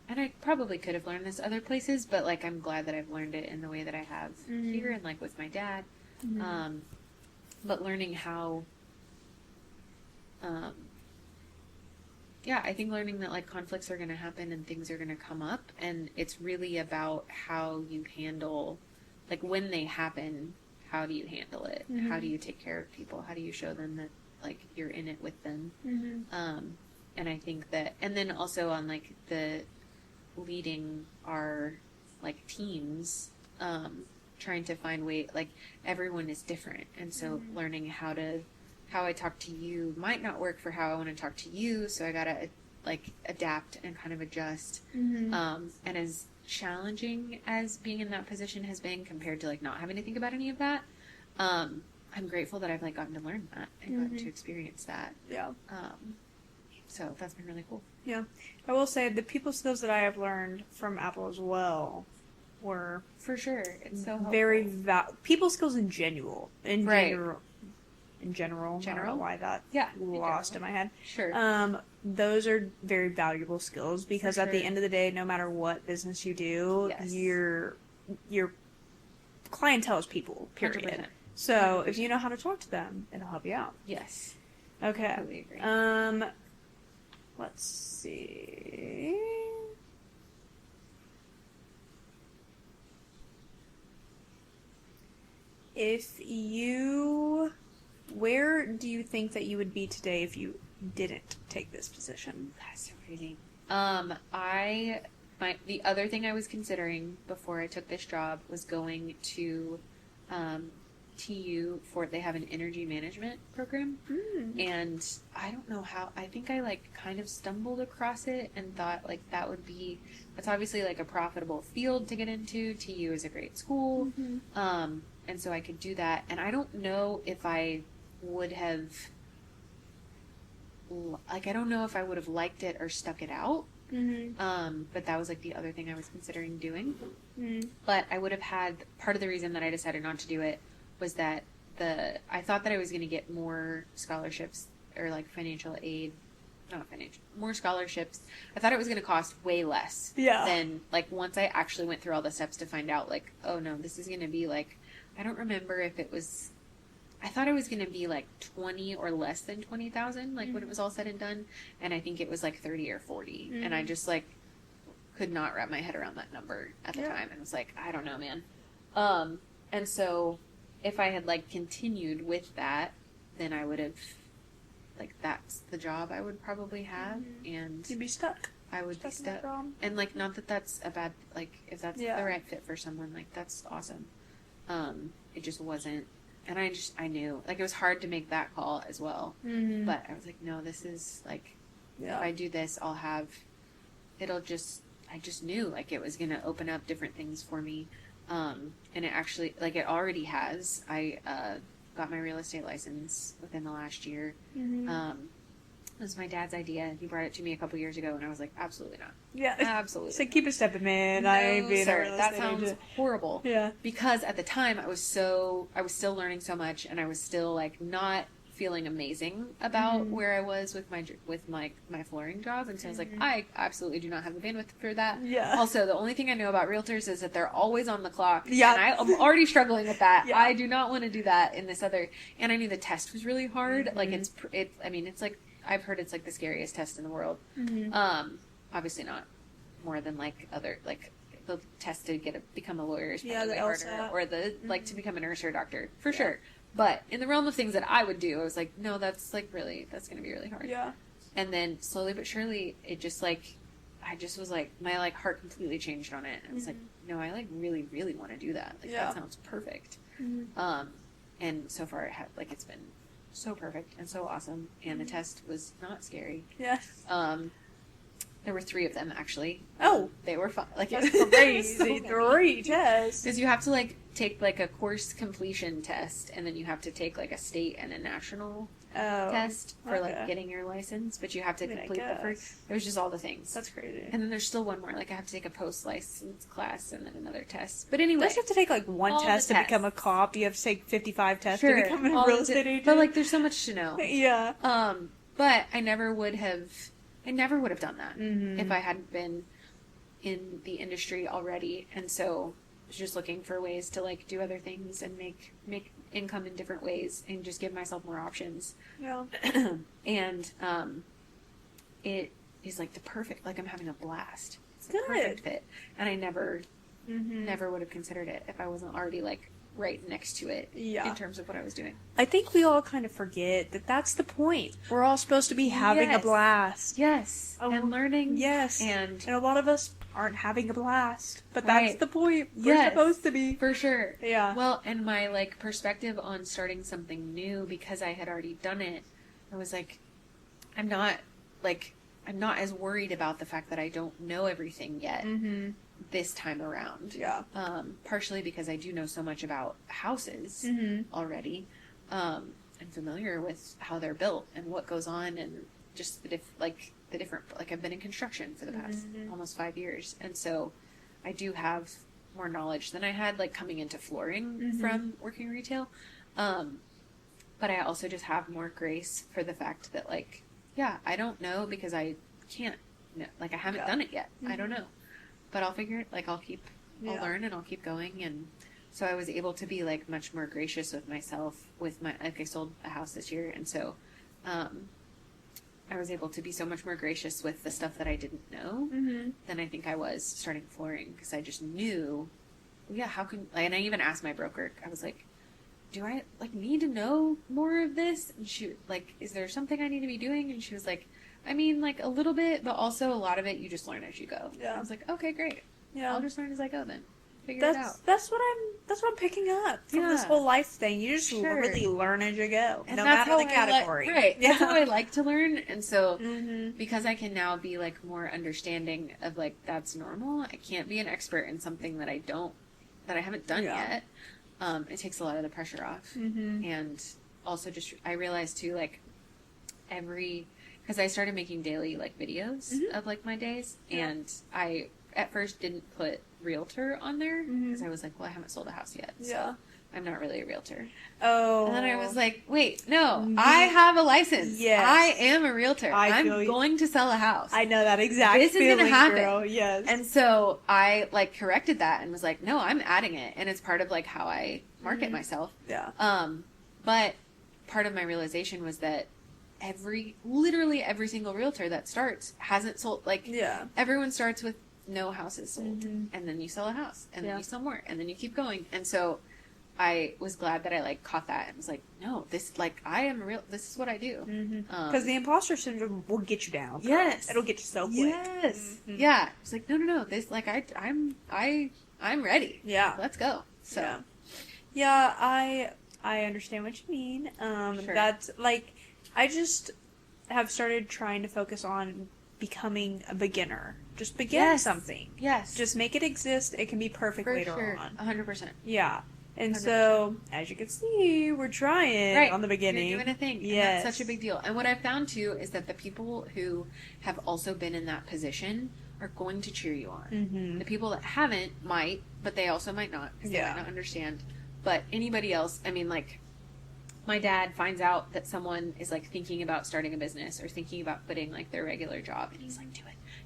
and I probably could have learned this other places, but like I'm glad that I've learned it in the way that I have here and like with my dad. But learning how, I think learning that like conflicts are going to happen and things are going to come up, and it's really about how you handle, like when they happen, how do you handle it? How do you take care of people? How do you show them that like you're in it with them? And I think that, and then also on like the leading our like teams, trying to find way, like everyone is different, and so learning how I talk to you might not work for how I want to talk to you, so I gotta like adapt and kind of adjust. And as challenging as being in that position has been compared to like not having to think about any of that, I'm grateful that I've like gotten to learn that and gotten to experience that. So that's been really cool. Yeah. I will say the people skills that I have learned from Apple as well were For sure. It's so helpful. very people skills in general. Right. In general. I don't know why that lost in my head. Sure. Those are very valuable skills because at the end of the day, no matter what business you do, your clientele is people, period. 100%. So 100%. if you know how to talk to them, it'll help you out. Yes. Okay. Totally agree. Let's see. Where do you think that you would be today if you didn't take this position? That's so crazy. The other thing I was considering before I took this job was going to TU they have an energy management program. And I don't know how, I think I like kind of stumbled across it and thought like that's obviously like a profitable field to get into. TU is a great school. And so I could do that. And I don't know if I would have, like, I don't know if I would have liked it or stuck it out. But that was like the other thing I was considering doing. But I would have had, part of the reason that I decided not to do it was that I thought that I was going to get more scholarships or like financial aid, more scholarships. I thought it was going to cost way less than like once I actually went through all the steps to find out like, oh no, this is going to be like, I don't remember if it was, I thought it was going to be like 20 or less than 20,000, like when it was all said and done. And I think it was like 30 or 40. And I just like could not wrap my head around that number at the time. And was like, I don't know, man. And so if I had like continued with that, then I would have, like, that's the job I would probably have. And you'd be stuck. I would be stuck. And like, not that that's a bad, like, if that's the right fit for someone, like, that's awesome. It just wasn't. And I knew, like, it was hard to make that call as well. But I was like, no, this is, like, if I do this, I just knew, like, it was going to open up different things for me. And it actually, like, it already has. I got my real estate license within the last year. It was my dad's idea. He brought it to me a couple years ago, and I was like, absolutely not. Yeah. Absolutely. So keep it stepping, man. No, I ain't being sir, a real that estate sounds agent. horrible. Yeah. Because at the time I was still learning so much, and I was still like not feeling amazing about where I was with my flooring job, and so I was like, I absolutely do not have the bandwidth for that. Yeah. Also, the only thing I know about realtors is that they're always on the clock. Yeah. And I'm already struggling with that. Yeah. I do not want to do that in this other. And I knew the test was really hard. Like it's like, I've heard it's like the scariest test in the world. Obviously not more than like other, like the test to become a lawyer is probably way harder, LSAT. or the like to become a nurse or a doctor for sure. But in the realm of things that I would do, I was like, no, that's going to be really hard. Yeah. And then slowly but surely, it just like, I just was like, my like heart completely changed on it. And I was like, no, I like really, really want to do that. Like that sounds perfect. And so far it's been so perfect and so awesome. And the test was not scary. Yeah. There were 3 of them actually. Oh, they were fun. Like that's it was crazy. so 3 tests. because you have to like take like a course completion test, and then you have to take like a state and a national test for like getting your license. But you have to complete the first. It was just all the things. That's crazy. And then there's still one more. Like I have to take a post license class and then another test. But anyway, Don't you have to take like one test to become a cop? You have to take 55 tests to become a real estate agent. But like, there's so much to know. Yeah. But I never would have done that if I hadn't been in the industry already. And so I was just looking for ways to like do other things and make income in different ways and just give myself more options. Yeah. And it is like the perfect, like I'm having a blast. It's the Good. perfect fit. And I never would have considered it if I wasn't already like right next to it in terms of what I was doing. I think we all kind of forget that that's the point. We're all supposed to be having a blast. Yes. And learning. Yes. And a lot of us aren't having a blast. But that's the point. We're Yes. supposed to be. For sure. Yeah. Well, and my like perspective on starting something new, because I had already done it, I was like, I'm not as worried about the fact that I don't know everything yet this time around. Yeah. Partially because I do know so much about houses already. I'm familiar with how they're built and what goes on, and just the different, like I've been in construction for the past almost 5 years. And so I do have more knowledge than I had like coming into flooring from working retail. But I also just have more grace for the fact that like, I don't know because I can't, like I haven't done it yet. I don't know, but I'll figure it, like I'll learn and I'll keep going. And so I was able to be like much more gracious with myself like I sold a house this year. And so, I was able to be so much more gracious with the stuff that I didn't know than I think I was starting flooring, because I just knew, how can, like, and I even asked my broker, I was like, do I like need to know more of this? And she like, is there something I need to be doing? And she was like, I mean, like a little bit, but also a lot of it you just learn as you go. Yeah. I was like, okay, great. Yeah. I'll just learn as I go then. figure it out. That's what I'm picking up from this Yeah. whole life thing. You just Sure. really learn as you go, And no that's matter how the category. right. Yeah. That's how I like to learn. And so Mm-hmm. because I can now be like more understanding of like that's normal. I can't be an expert in something that I haven't done Yeah. yet. It takes a lot of the pressure off. Mm-hmm. And also just I realized too, like because I started making daily like videos Mhm. of like my days, Yeah. and I at first didn't put realtor on there Mhm. because I was like, well, I haven't sold a house yet, so Yeah. I'm not really a realtor. Oh. And then I was like, wait, no, Mhm. I have a license. Yes. I am a realtor. I I'm feel you. going to sell a house. I know that exact This is gonna feeling, happen. girl. Yes. And so I like corrected that and was like, no, I'm adding it, and it's part of like how I market Mhm. myself. yeah. But part of my realization was that literally every single realtor that starts hasn't sold. Like Yeah. everyone starts with no houses sold, Mhm. and then you sell a house, and Yeah. then you sell more, and then you keep going. And so I was glad that I like caught that and was like, no, this like I am real. This is what I do. Because the imposter syndrome will get you down. Yes. It'll get you so quick. Yes. Mhm. Yeah. It's like no. This like I'm ready. Yeah. Let's go. So Yeah. Yeah, I understand what you mean. Sure. That's like I just have started trying to focus on becoming a beginner. Just begin Yes. something. yes, Just make it exist. It can be perfect for later sure, on. 100%. Yeah. And 100%. so, as you can see, we're trying Right on the beginning. You're doing a thing. Yes. And that's such a big deal. And what I've found too is that the people who have also been in that position are going to cheer you on. Mm-hmm. The people that haven't might, but they also might not because they Yeah. might not understand. But anybody else, I mean, like, my dad finds out that someone is like thinking about starting a business or thinking about quitting like their regular job, and he's like,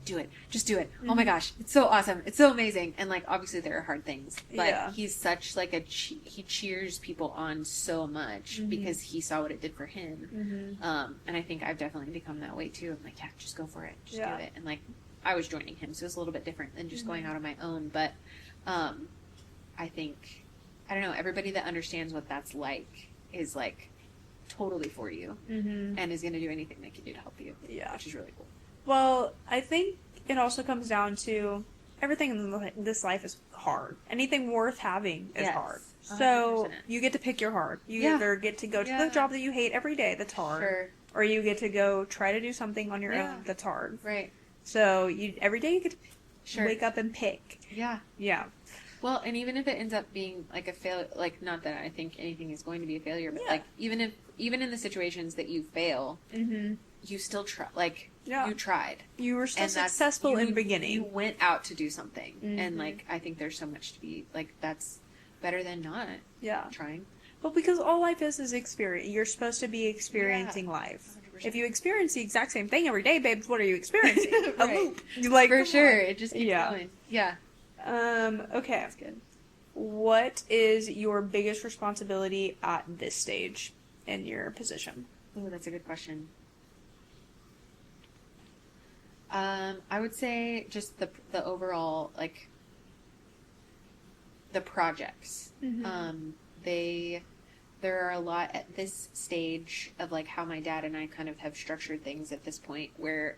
do it, just do it. Oh my gosh, it's so awesome, it's so amazing. And like, obviously there are hard things, but Yeah. he's such like he cheers people on so much because he saw what it did for him. Mm-hmm. And I think I've definitely become that way too. I'm like, yeah, just go for it, just Yeah. do it. And like, I was joining him, so it's a little bit different than just going out on my own. But I think, I don't know, everybody that understands what that's like is like totally for you Mm-hmm. and is going to do anything they can do to help you. Yeah. Which is really cool. Well, I think it also comes down to everything in this life is hard. Anything worth having is Yes, hard. 100%. So you get to pick your hard. You Yeah. either get to go to Yeah. the job that you hate every day that's hard, Sure. or you get to go try to do something on your Yeah. own that's hard. Right. So every day you get to Sure. wake up and pick. Yeah. Yeah. Well, and even if it ends up being like a failure, like not that I think anything is going to be a failure, but Yeah. like even in the situations that you fail, Mm-hmm. you still try. Like Yeah. you tried. You were still And that's- successful in you- the beginning. You went out to do something, Mhm. and like I think there's so much to be like that's better than not Yeah. trying. Well, because all life is experience. You're supposed to be experiencing life. 100%. If you experience the exact same thing every day, babes, what are you experiencing? A Right. loop. Like, For come sure, on. it just keeps Yeah. going. Yeah, Okay. that's good. What is your biggest responsibility at this stage in your position? Oh, that's a good question. I would say just the overall like the projects. Mhm. There are a lot at this stage of like how my dad and I kind of have structured things at this point where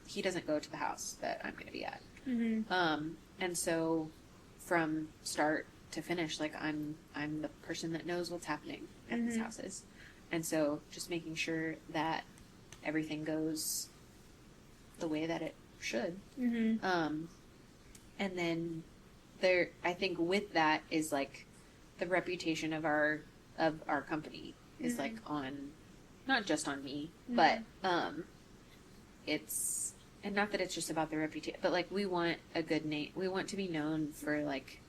he doesn't go to the house that I'm going to be at. Mm-hmm. And so from start to finish, like I'm the person that knows what's happening at these Mhm. houses. And so just making sure that everything goes the way that it should. Mm-hmm. And then I think with that is like the reputation of our company is Mhm. like on, not just on me, Mhm. but it's, and not that it's just about the reputation, but like we want a good name. We want to be known for like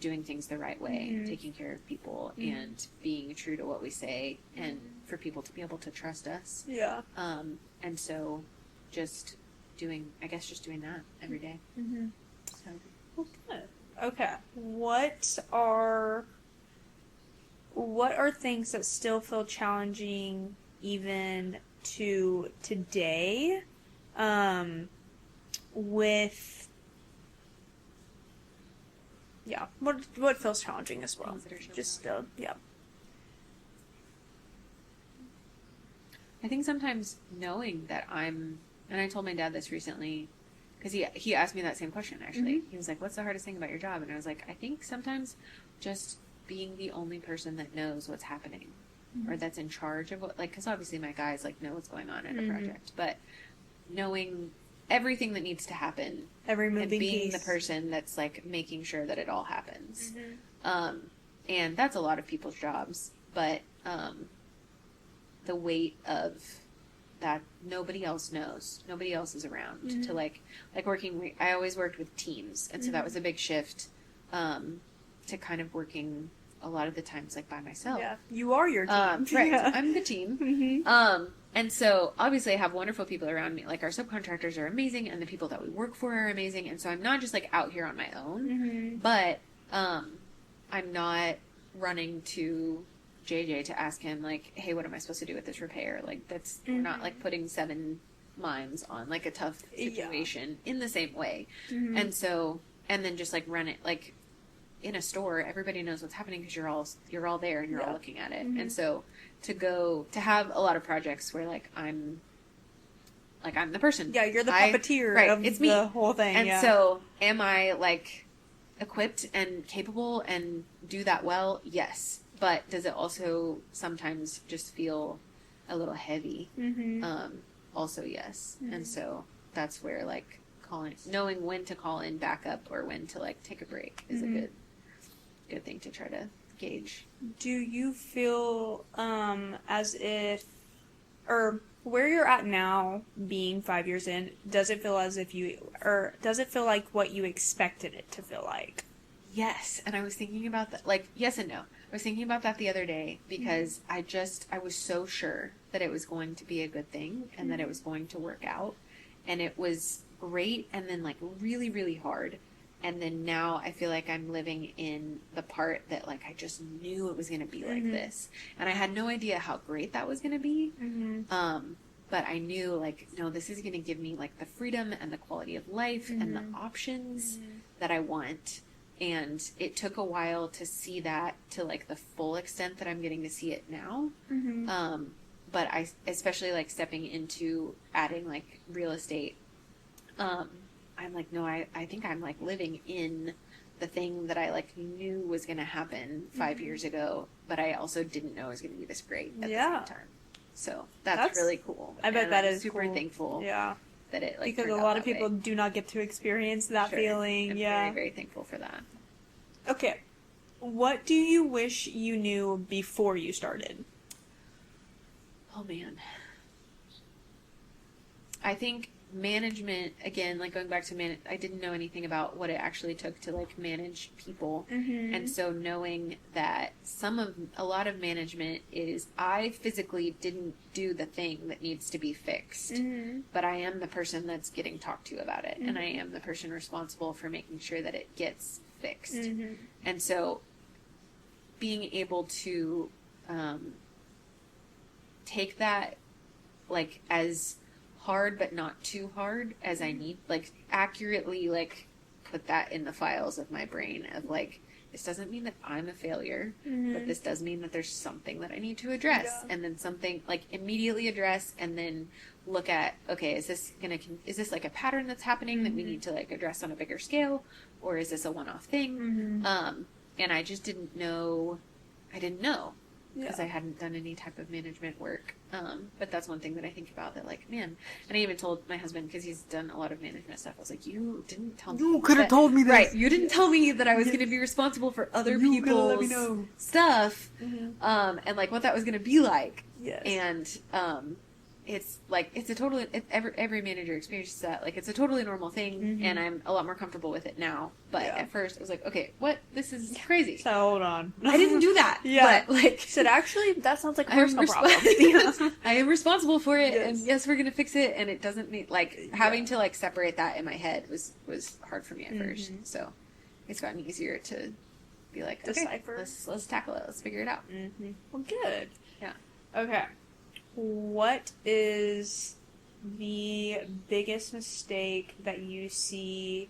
doing things the right way, Mhm. taking care of people, Mhm. and being true to what we say, and for people to be able to trust us. Yeah. And so just doing that every day. Mm-hmm. So Well, good. Okay. What are things that still feel challenging even to today? With what feels challenging as well? Things that are still Just still, yeah. I think sometimes knowing that and I told my dad this recently, because he asked me that same question, actually. He was like, what's the hardest thing about your job? And I was like, I think sometimes just being the only person that knows what's happening, or that's in charge of what, like, because obviously my guys, like, know what's going on in a project, but knowing everything that needs to happen, Every moving and being piece. the person that's, like, making sure that it all happens. And that's a lot of people's jobs, but the weight of that nobody else knows, nobody else is around to like working. I always worked with teams, and so that was a big shift to kind of working a lot of the times like by myself. Yeah, you are your team. Right, Yeah. I'm the team. And so obviously I have wonderful people around me. Like our subcontractors are amazing, and the people that we work for are amazing. And so I'm not just like out here on my own, but I'm not running to JJ to ask him like, hey, what am I supposed to do with this repair? Like that's we're not like putting 7 minds on like a tough situation in the same way. And so and then just like run it like in a store, everybody knows what's happening because you're all there and you're all looking at it. And so to have a lot of projects where like I'm the person. Yeah, you're the puppeteer right, of it's me. the whole thing. And so am I like equipped and capable and do that well? Yes. But does it also sometimes just feel a little heavy? Also, yes. And so that's where like knowing when to call in backup or when to like take a break is a good thing to try to gauge. Do you feel as if, or where you're at now, being 5 years in, does it feel as if does it feel like what you expected it to feel like? Yes, and I was thinking about that, like, yes and no. I was thinking about that the other day because I was so sure that it was going to be a good thing and that it was going to work out. And it was great and then, like, really, really hard. And then now I feel like I'm living in the part that, like, I just knew it was going to be like this. And I had no idea how great that was going to be. But I knew, like, no, this is going to give me, like, the freedom and the quality of life and the options that I want. And it took a while to see that to like the full extent that I'm getting to see it now. But I, especially like stepping into adding like real estate, I'm like, no, I think I'm like living in the thing that I like knew was going to happen 5 years ago, but I also didn't know it was going to be this great at the same time. So that's really cool. I bet that I'm is super cool. thankful. Yeah. That it like because a lot of people do not get to experience that feeling. I'm very, very thankful for that. Okay. What do you wish you knew before you started? Oh man. I think management, again, like going back to I didn't know anything about what it actually took to like manage people. And so knowing that a lot of management is I physically didn't do the thing that needs to be fixed, but I am the person that's getting talked to about it. And I am the person responsible for making sure that it gets fixed. And so being able to take that like as hard but not too hard as I need, like accurately like put that in the files of my brain of like, this doesn't mean that I'm a failure, but this does mean that there's something that I need to address, and then something like immediately address, and then look at, okay, is this like a pattern that's happening that we need to like address on a bigger scale, or is this a one-off thing? And I just didn't know. Because I hadn't done any type of management work. But that's one thing that I think about that, like, man. And I even told my husband, because he's done a lot of management stuff, I was like, you didn't tell me. You could have told me this. Right, you didn't tell me that I was going to be responsible for other people's stuff. And, like, what that was going to be like. Yes. And it's, like, every manager experiences that. Like, it's a totally normal thing, and I'm a lot more comfortable with it now. But at first, I was like, okay, what? This is crazy. So, hold on. I didn't do that. But, like... said, actually, that sounds like a personal problem. I am responsible for it, and yes, we're going to fix it, and it doesn't mean... Like, having to, like, separate that in my head was hard for me at first. So, it's gotten easier to be like, okay, decipher. Let's tackle it. Let's figure it out. Well, good. Yeah. Okay. What is the biggest mistake that you see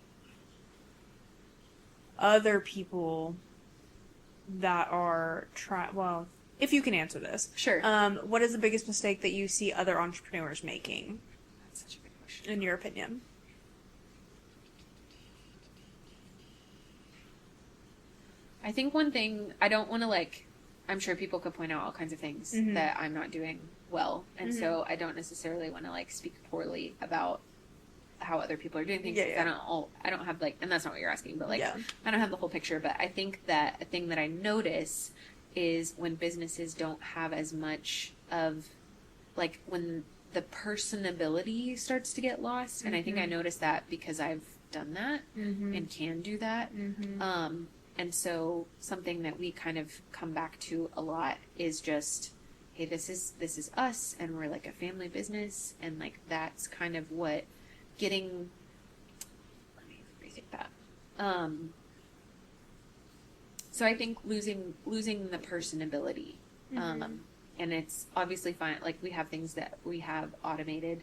other people that are well, if you can answer this. Sure. What is the biggest mistake that you see other entrepreneurs making? That's such a good question. In your opinion? I think one thing, I don't want to like, I'm sure people could point out all kinds of things that I'm not doing well. And so I don't necessarily want to like speak poorly about how other people are doing things. I don't have like, and that's not what you're asking, but like, I don't have the whole picture. But I think that a thing that I notice is when businesses don't have as much of like when the personability starts to get lost. And I think I noticed that because I've done that and can do that. And so something that we kind of come back to a lot is just, hey, this is us, and we're like a family business, and like that's kind of what getting. Let me rethink that. So I think losing the personability, and it's obviously fine. Like we have things that we have automated,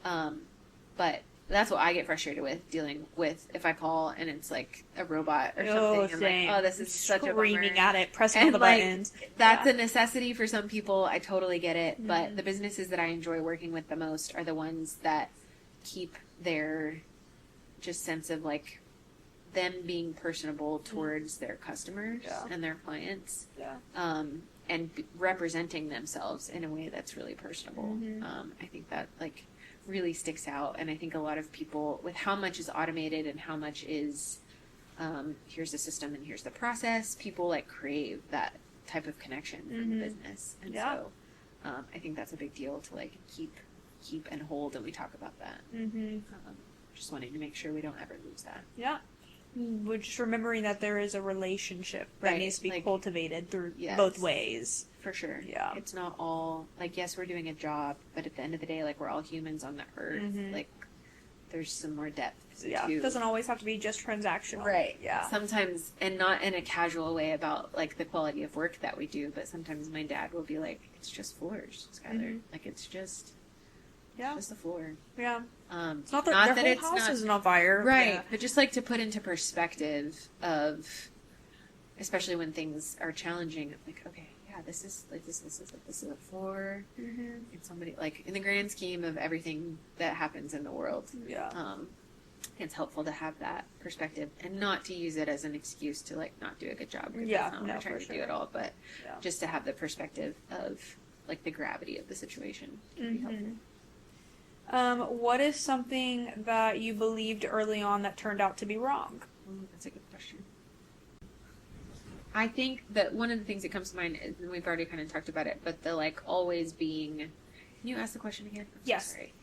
but that's what I get frustrated with dealing with if I call and it's like a robot or something. Same. I'm like, oh, this is such a bummer. Screaming at it, pressing all the buttons. That's a necessity for some people. I totally get it. But the businesses that I enjoy working with the most are the ones that keep their just sense of like them being personable towards their customers and their clients. And representing themselves in a way that's really personable. I think that like really sticks out, and I think a lot of people with how much is automated and how much is here's the system and here's the process, people like crave that type of connection from the business, and so I think that's a big deal to like keep and hold, and we talk about that. Just wanting to make sure we don't ever lose that. We're just remembering that there is a relationship that needs to be like, cultivated through both ways. For sure. It's not all, like, yes, we're doing a job, but at the end of the day, like, we're all humans on the earth. Like, there's some more depth to it doesn't always have to be just transactional. Right. Sometimes, and not in a casual way about, like, the quality of work that we do, but sometimes my dad will be like, it's just floors, Skyler. Like, it's just the floor. It's not that their whole house isn't on fire. Right. But just, like, to put into perspective of, especially when things are challenging, like, okay, this is a floor, and somebody, like, in the grand scheme of everything that happens in the world, it's helpful to have that perspective and not to use it as an excuse to like not do a good job. That's not what I'm trying to do at all, but just to have the perspective of like the gravity of the situation can be helpful. What is something that you believed early on that turned out to be wrong? That's a good question. I think that one of the things that comes to mind is, and we've already kind of talked about it, but the like always being. Can you ask the question again? Yes. Sorry.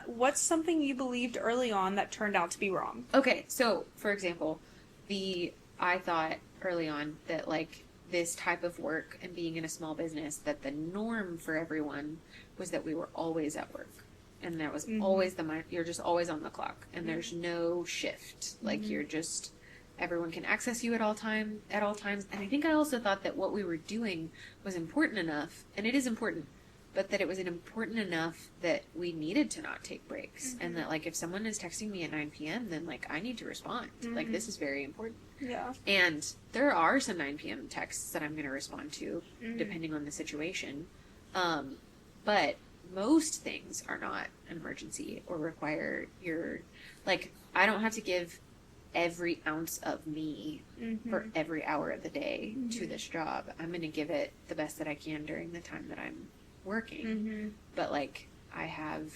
What's something you believed early on that turned out to be wrong? Okay, so for example, I thought early on that like this type of work and being in a small business, that the norm for everyone was that we were always at work, and that was always you're just always on the clock, and there's no shift. Like you're just. Everyone can access you at all times. And I think I also thought that what we were doing was important enough, and it is important, but that it was important enough that we needed to not take breaks. And that, like, if someone is texting me at 9 p.m., then, like, I need to respond. Like, this is very important. And there are some 9 p.m. texts that I'm going to respond to, depending on the situation. But most things are not an emergency or require like, I don't have to give every ounce of me for every hour of the day to this job. I'm going to give it the best that I can during the time that I'm working. But like I have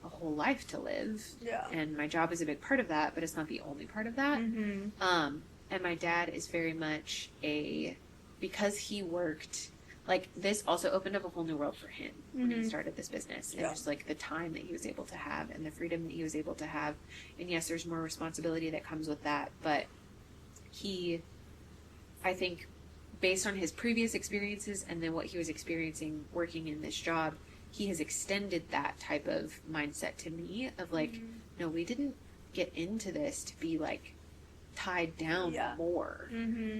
a whole life to live, and my job is a big part of that, but it's not the only part of that. And my dad is very much because he worked. Like, this also opened up a whole new world for him when he started this business. And just, like, the time that he was able to have and the freedom that he was able to have. And, yes, there's more responsibility that comes with that. But I think, based on his previous experiences and then what he was experiencing working in this job, he has extended that type of mindset to me of, like, no, we didn't get into this to be, like, tied down more.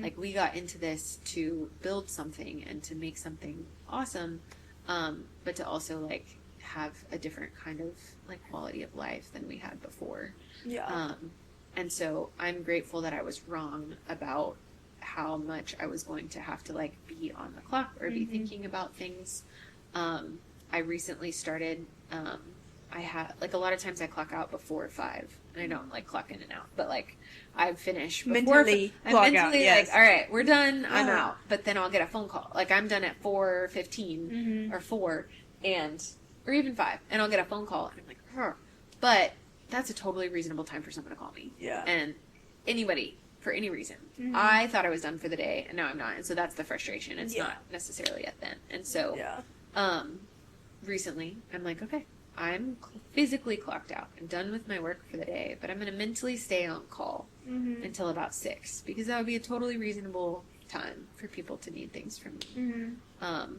Like, we got into this to build something and to make something awesome, but to also like have a different kind of like quality of life than we had before. And so I'm grateful that I was wrong about how much I was going to have to like be on the clock or be thinking about things. I recently started I have, like, a lot of times I clock out before 5, and I don't, like, clock in and out, but, like, I finish before Mentally clock out, yes. like, all right, we're done, I'm Uh-huh. out. But then I'll get a phone call. Like, I'm done at 4:15 Mhm. or 4, or even 5, and I'll get a phone call, and I'm like, huh. But that's a totally reasonable time for someone to call me. Yeah. And anybody, for any reason. Mhm. I thought I was done for the day, and now I'm not. And so that's the frustration. It's Yeah. not necessarily at then. And so, Yeah. recently, I'm like, okay, I'm physically clocked out. I'm done with my work for the day, but I'm going to mentally stay on call Mhm. until about 6, because that would be a totally reasonable time for people to need things from me. Mhm.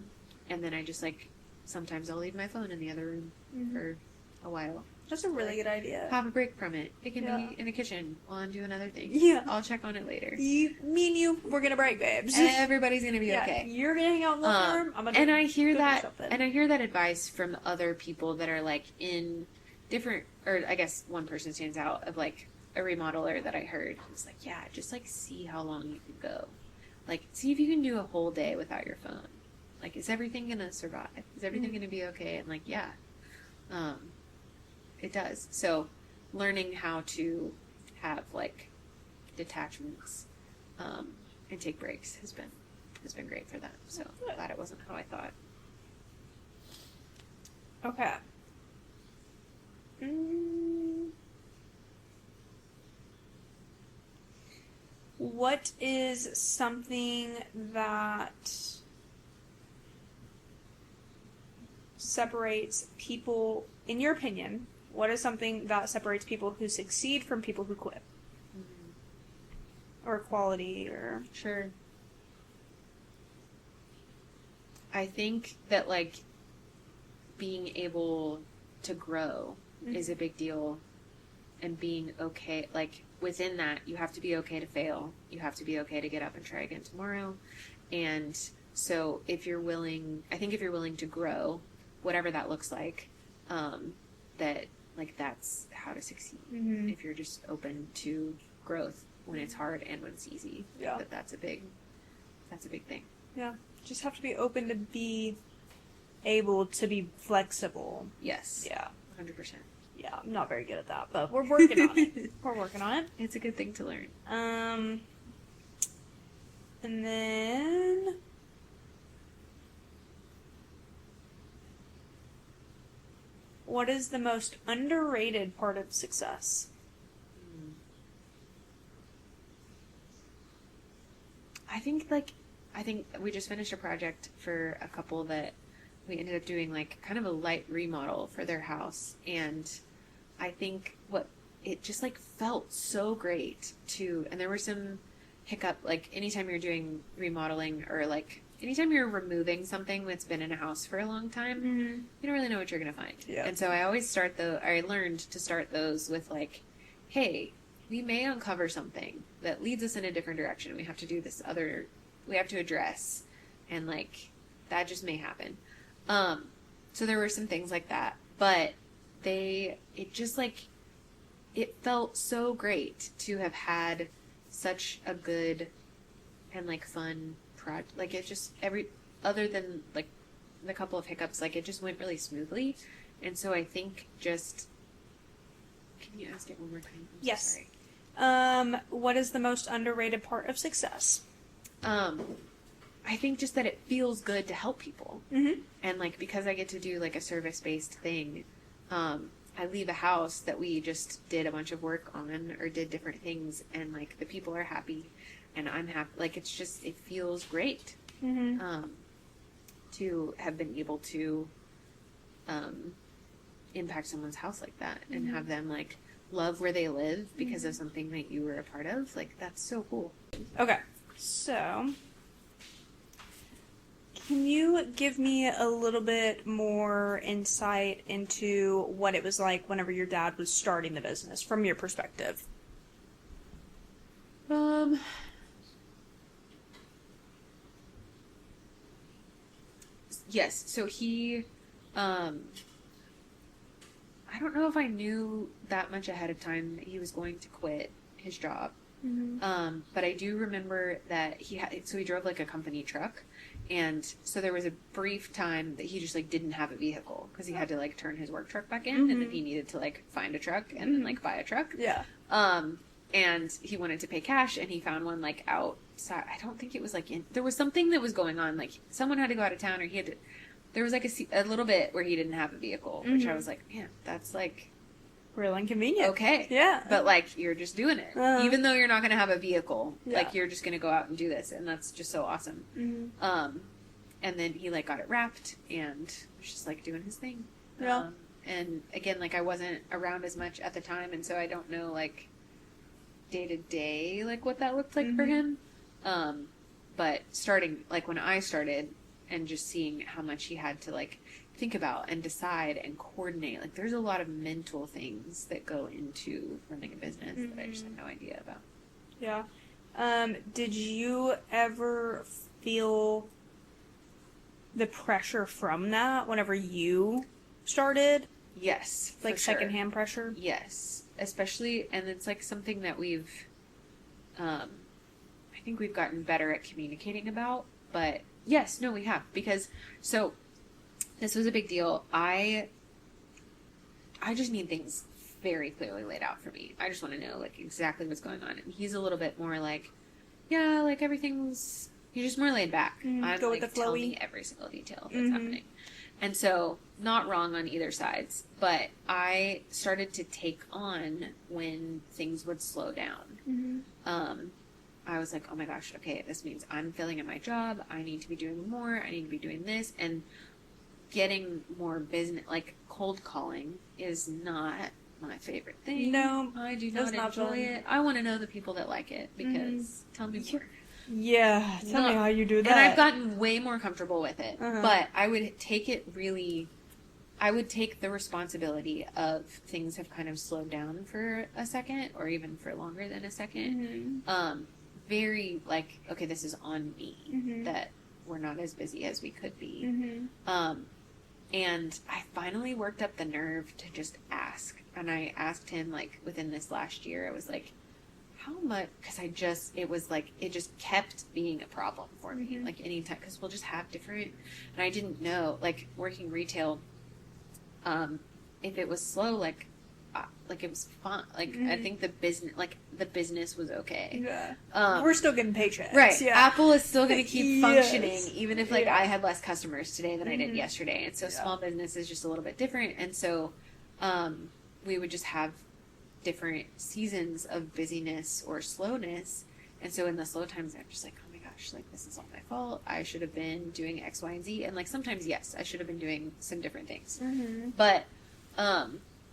And then I just, like, sometimes I'll leave my phone in the other room Mhm. for a while. That's a really good idea. Have a break from it. It can Yeah. be in the kitchen while I'm doing other things. Yeah. I'll check on it later. Me and you, we're gonna break, babes. Everybody's gonna be Yeah, okay. you're gonna hang out in the room. I'm gonna And I hear go do that, something. and I hear that advice from other people that are like in different, or I guess one person stands out of like a remodeler that I heard. It's like, yeah, just like see how long you can go. Like, see if you can do a whole day without your phone. Like, is everything gonna survive? Is everything gonna be okay? And like, yeah, it does. So, learning how to have like detachments and take breaks has been great for that. So glad it wasn't how I thought. Okay. What is something that separates people, in your opinion, what is something that separates people who succeed from people who quit? Or quality, or... Sure. I think that, like, being able to grow is a big deal, and being okay, like, within that, you have to be okay to fail. You have to be okay to get up and try again tomorrow. And so if you're willing, I think if you're willing to grow, whatever that looks like, that, like, that's how to succeed. Mhm. If you're just open to growth when it's hard and when it's easy. Yeah. That's a big thing. Yeah. Just have to be open to be able to be flexible. Yes. Yeah. 100%. Yeah, I'm not very good at that, but we're working on it. We're working on it. It's a good thing to learn. And then what is the most underrated part of success? I think we just finished a project for a couple that we ended up doing like kind of a light remodel for their house, and I think it just like felt so great too. And there were some hiccup, like anytime you're doing remodeling or like anytime you're removing something that's been in a house for a long time, you don't really know what you're gonna find. Yeah. And so I learned to start those with like, hey, we may uncover something that leads us in a different direction. We have to do we have to address, and like that just may happen. So there were some things like that, but it felt so great to have had such a good and like fun project. Like it just other than like the couple of hiccups, like it just went really smoothly. And so I think can you ask it one more time? I'm so Yes. sorry. What is the most underrated part of success? I think just that it feels good to help people. Mm-hmm. And like, because I get to do like a service-based thing, I leave a house that we just did a bunch of work on or did different things, and like the people are happy and I'm happy. Like it feels great. Mm-hmm. To have been able to impact someone's house like that and have them like love where they live because of something that you were a part of. Like that's so cool. Okay, so can you give me a little bit more insight into what it was like whenever your dad was starting the business from your perspective? Yes. So he, I don't know if I knew that much ahead of time that he was going to quit his job. Mm-hmm. But I do remember that he drove like a company truck, And so there was a brief time that he just like didn't have a vehicle because he had to like turn his work truck back in, and then he needed to like find a truck and then like buy a truck. Yeah. And he wanted to pay cash, and he found one like outside. I don't think it was like there was something that was going on. Like someone had to go out of town, or he had to. There was like a little bit where he didn't have a vehicle, which I was like, man, that's like real inconvenient. Okay. Yeah. But like you're just doing it, even though you're not going to have a vehicle. Yeah. Like you're just going to go out and do this, and that's just so awesome. And then he like got it wrapped and was just like doing his thing. Yeah. And again, like I wasn't around as much at the time, and so I don't know like day to day like what that looked like for him. But starting like when I started and just seeing how much he had to like think about and decide and coordinate, like there's a lot of mental things that go into running a business that I just had no idea about. Yeah. Did you ever feel the pressure from that whenever you started? Yes. Like secondhand pressure? Yes. Especially, and it's like something that we've, I think we've gotten better at communicating about, but yes, no, we have, because, so, this was a big deal. I just need things very clearly laid out for me. I just want to know, like, exactly what's going on, and he's a little bit more like, yeah, like, everything's, he's just more laid back. I'm go like, with the tell flowy. me every single detail that's happening. And so, not wrong on either sides, but I started to take on when things would slow down. I was like, oh my gosh, okay, this means I'm failing at my job. I need to be doing more. I need to be doing this. And getting more business, like cold calling, is not my favorite thing. No, I do not enjoy it. I want to know the people that like it, because tell me more. Yeah, tell me how you do that. And I've gotten way more comfortable with it, but I would take it really, I would take the responsibility of things have kind of slowed down for a second, or even for longer than a second. Very like, okay, this is on me, that we're not as busy as we could be. And I finally worked up the nerve to just ask. And I asked him, like, within this last year, I was like, how much, because it was like, it just kept being a problem for me, like anytime, because we'll just have different, and I didn't know, like, working retail, if it was slow, like it was fun, like, I think the business was okay. Yeah. We're still getting paychecks. Right. Yeah. Apple is still going to keep functioning, Yes. even if, like, I had less customers today than I did yesterday, and so small business is just a little bit different, and so, we would just have different seasons of busyness or slowness, and so in the slow times I'm just like, oh my gosh, like this is all my fault, I should have been doing X, Y, and Z, and like sometimes yes, I should have been doing some different things, but I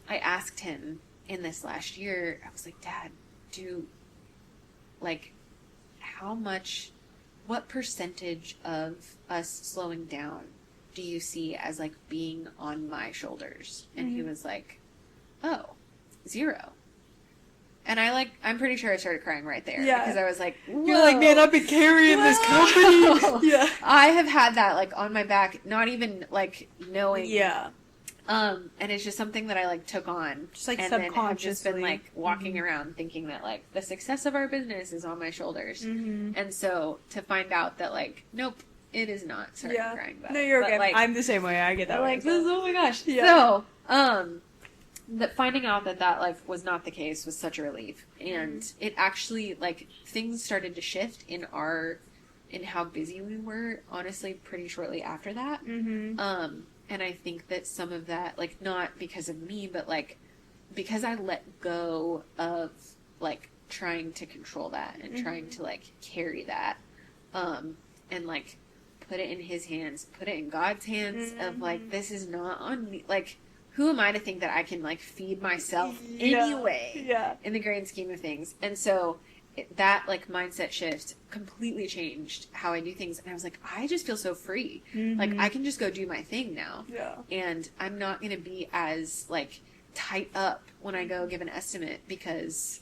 asked him in this last year, I was like, Dad, what percentage of us slowing down do you see as like being on my shoulders? And he was like, oh, 0. And I'm pretty sure I started crying right there. Yeah. Because I was like, whoa. You're like, man, I've been carrying this company. Yeah. I have had that, like, on my back, not even, like, knowing. Yeah. And it's just something that I, like, took on. Just, like, and subconsciously. then have just been, like, walking around thinking that, like, the success of our business is on my shoulders. And so, to find out that, like, nope, it is not. Sorry, I'm crying about it. No, you're but, okay. like, I'm the same way. I get that way. like, this, oh my gosh. Yeah. So, that finding out that like was not the case was such a relief, and it actually, like, things started to shift in how busy we were, honestly, pretty shortly after that. And I think that some of that, like, not because of me, but like because I let go of like trying to control that and trying to like carry that, and like put it in his hands, put it in God's hands, of like, this is not on me, like, who am I to think that I can, like, feed myself anyway in the grand scheme of things? And so that, like, mindset shift completely changed how I do things. And I was like, I just feel so free. Like, I can just go do my thing now. Yeah. And I'm not going to be as, like, tight up when I go give an estimate, because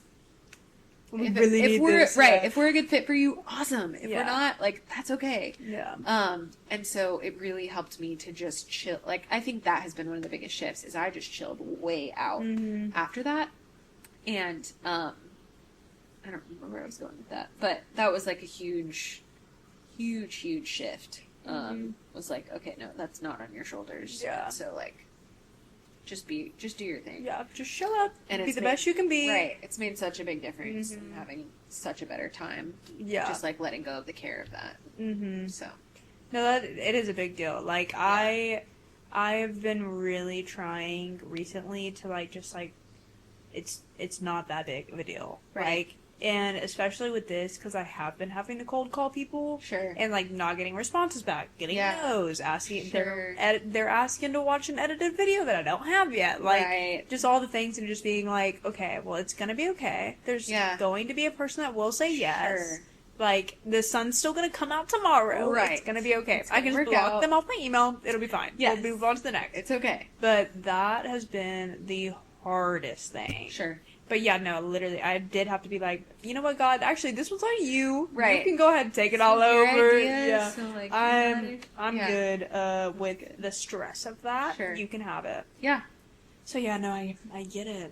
if we're a good fit for you, awesome. If we're not, like, that's okay. Yeah. And so it really helped me to just chill. Like, I think that has been one of the biggest shifts, is I just chilled way out after that. And, I don't remember where I was going with that, but that was like a huge, huge, huge shift. was like, okay, no, that's not on your shoulders. Yeah. So like, just do your thing. Yeah, just show up And be it's the made- best you can be. Right. It's made such a big difference in having such a better time. Yeah. Just like letting go of the care of that. So. No, that it is a big deal. Like I've been really trying recently to like just like it's not that big of a deal. Right. Like, and especially with this, because I have been having to cold call people. Sure. And like not getting responses back, getting no's, asking Sure. they're asking to watch an edited video that I don't have yet. Like Right. just all the things, and just being like, okay, well, it's gonna be okay. There's going to be a person that will say yes. Sure. Like, the sun's still gonna come out tomorrow. Right. It's gonna be okay. It's I can gonna just work block out. them off my email. It'll be fine. Yes. We'll move on to the next. It's okay. But that has been the hardest thing. Sure. But yeah, no, literally, I did have to be like, you know what, God, actually, this one's on you. Right. You can go ahead and take it all Your over. ideas, Yeah. so, like, I'm yeah. good with the stress of that. Sure. You can have it. Yeah. So yeah, no, I get it.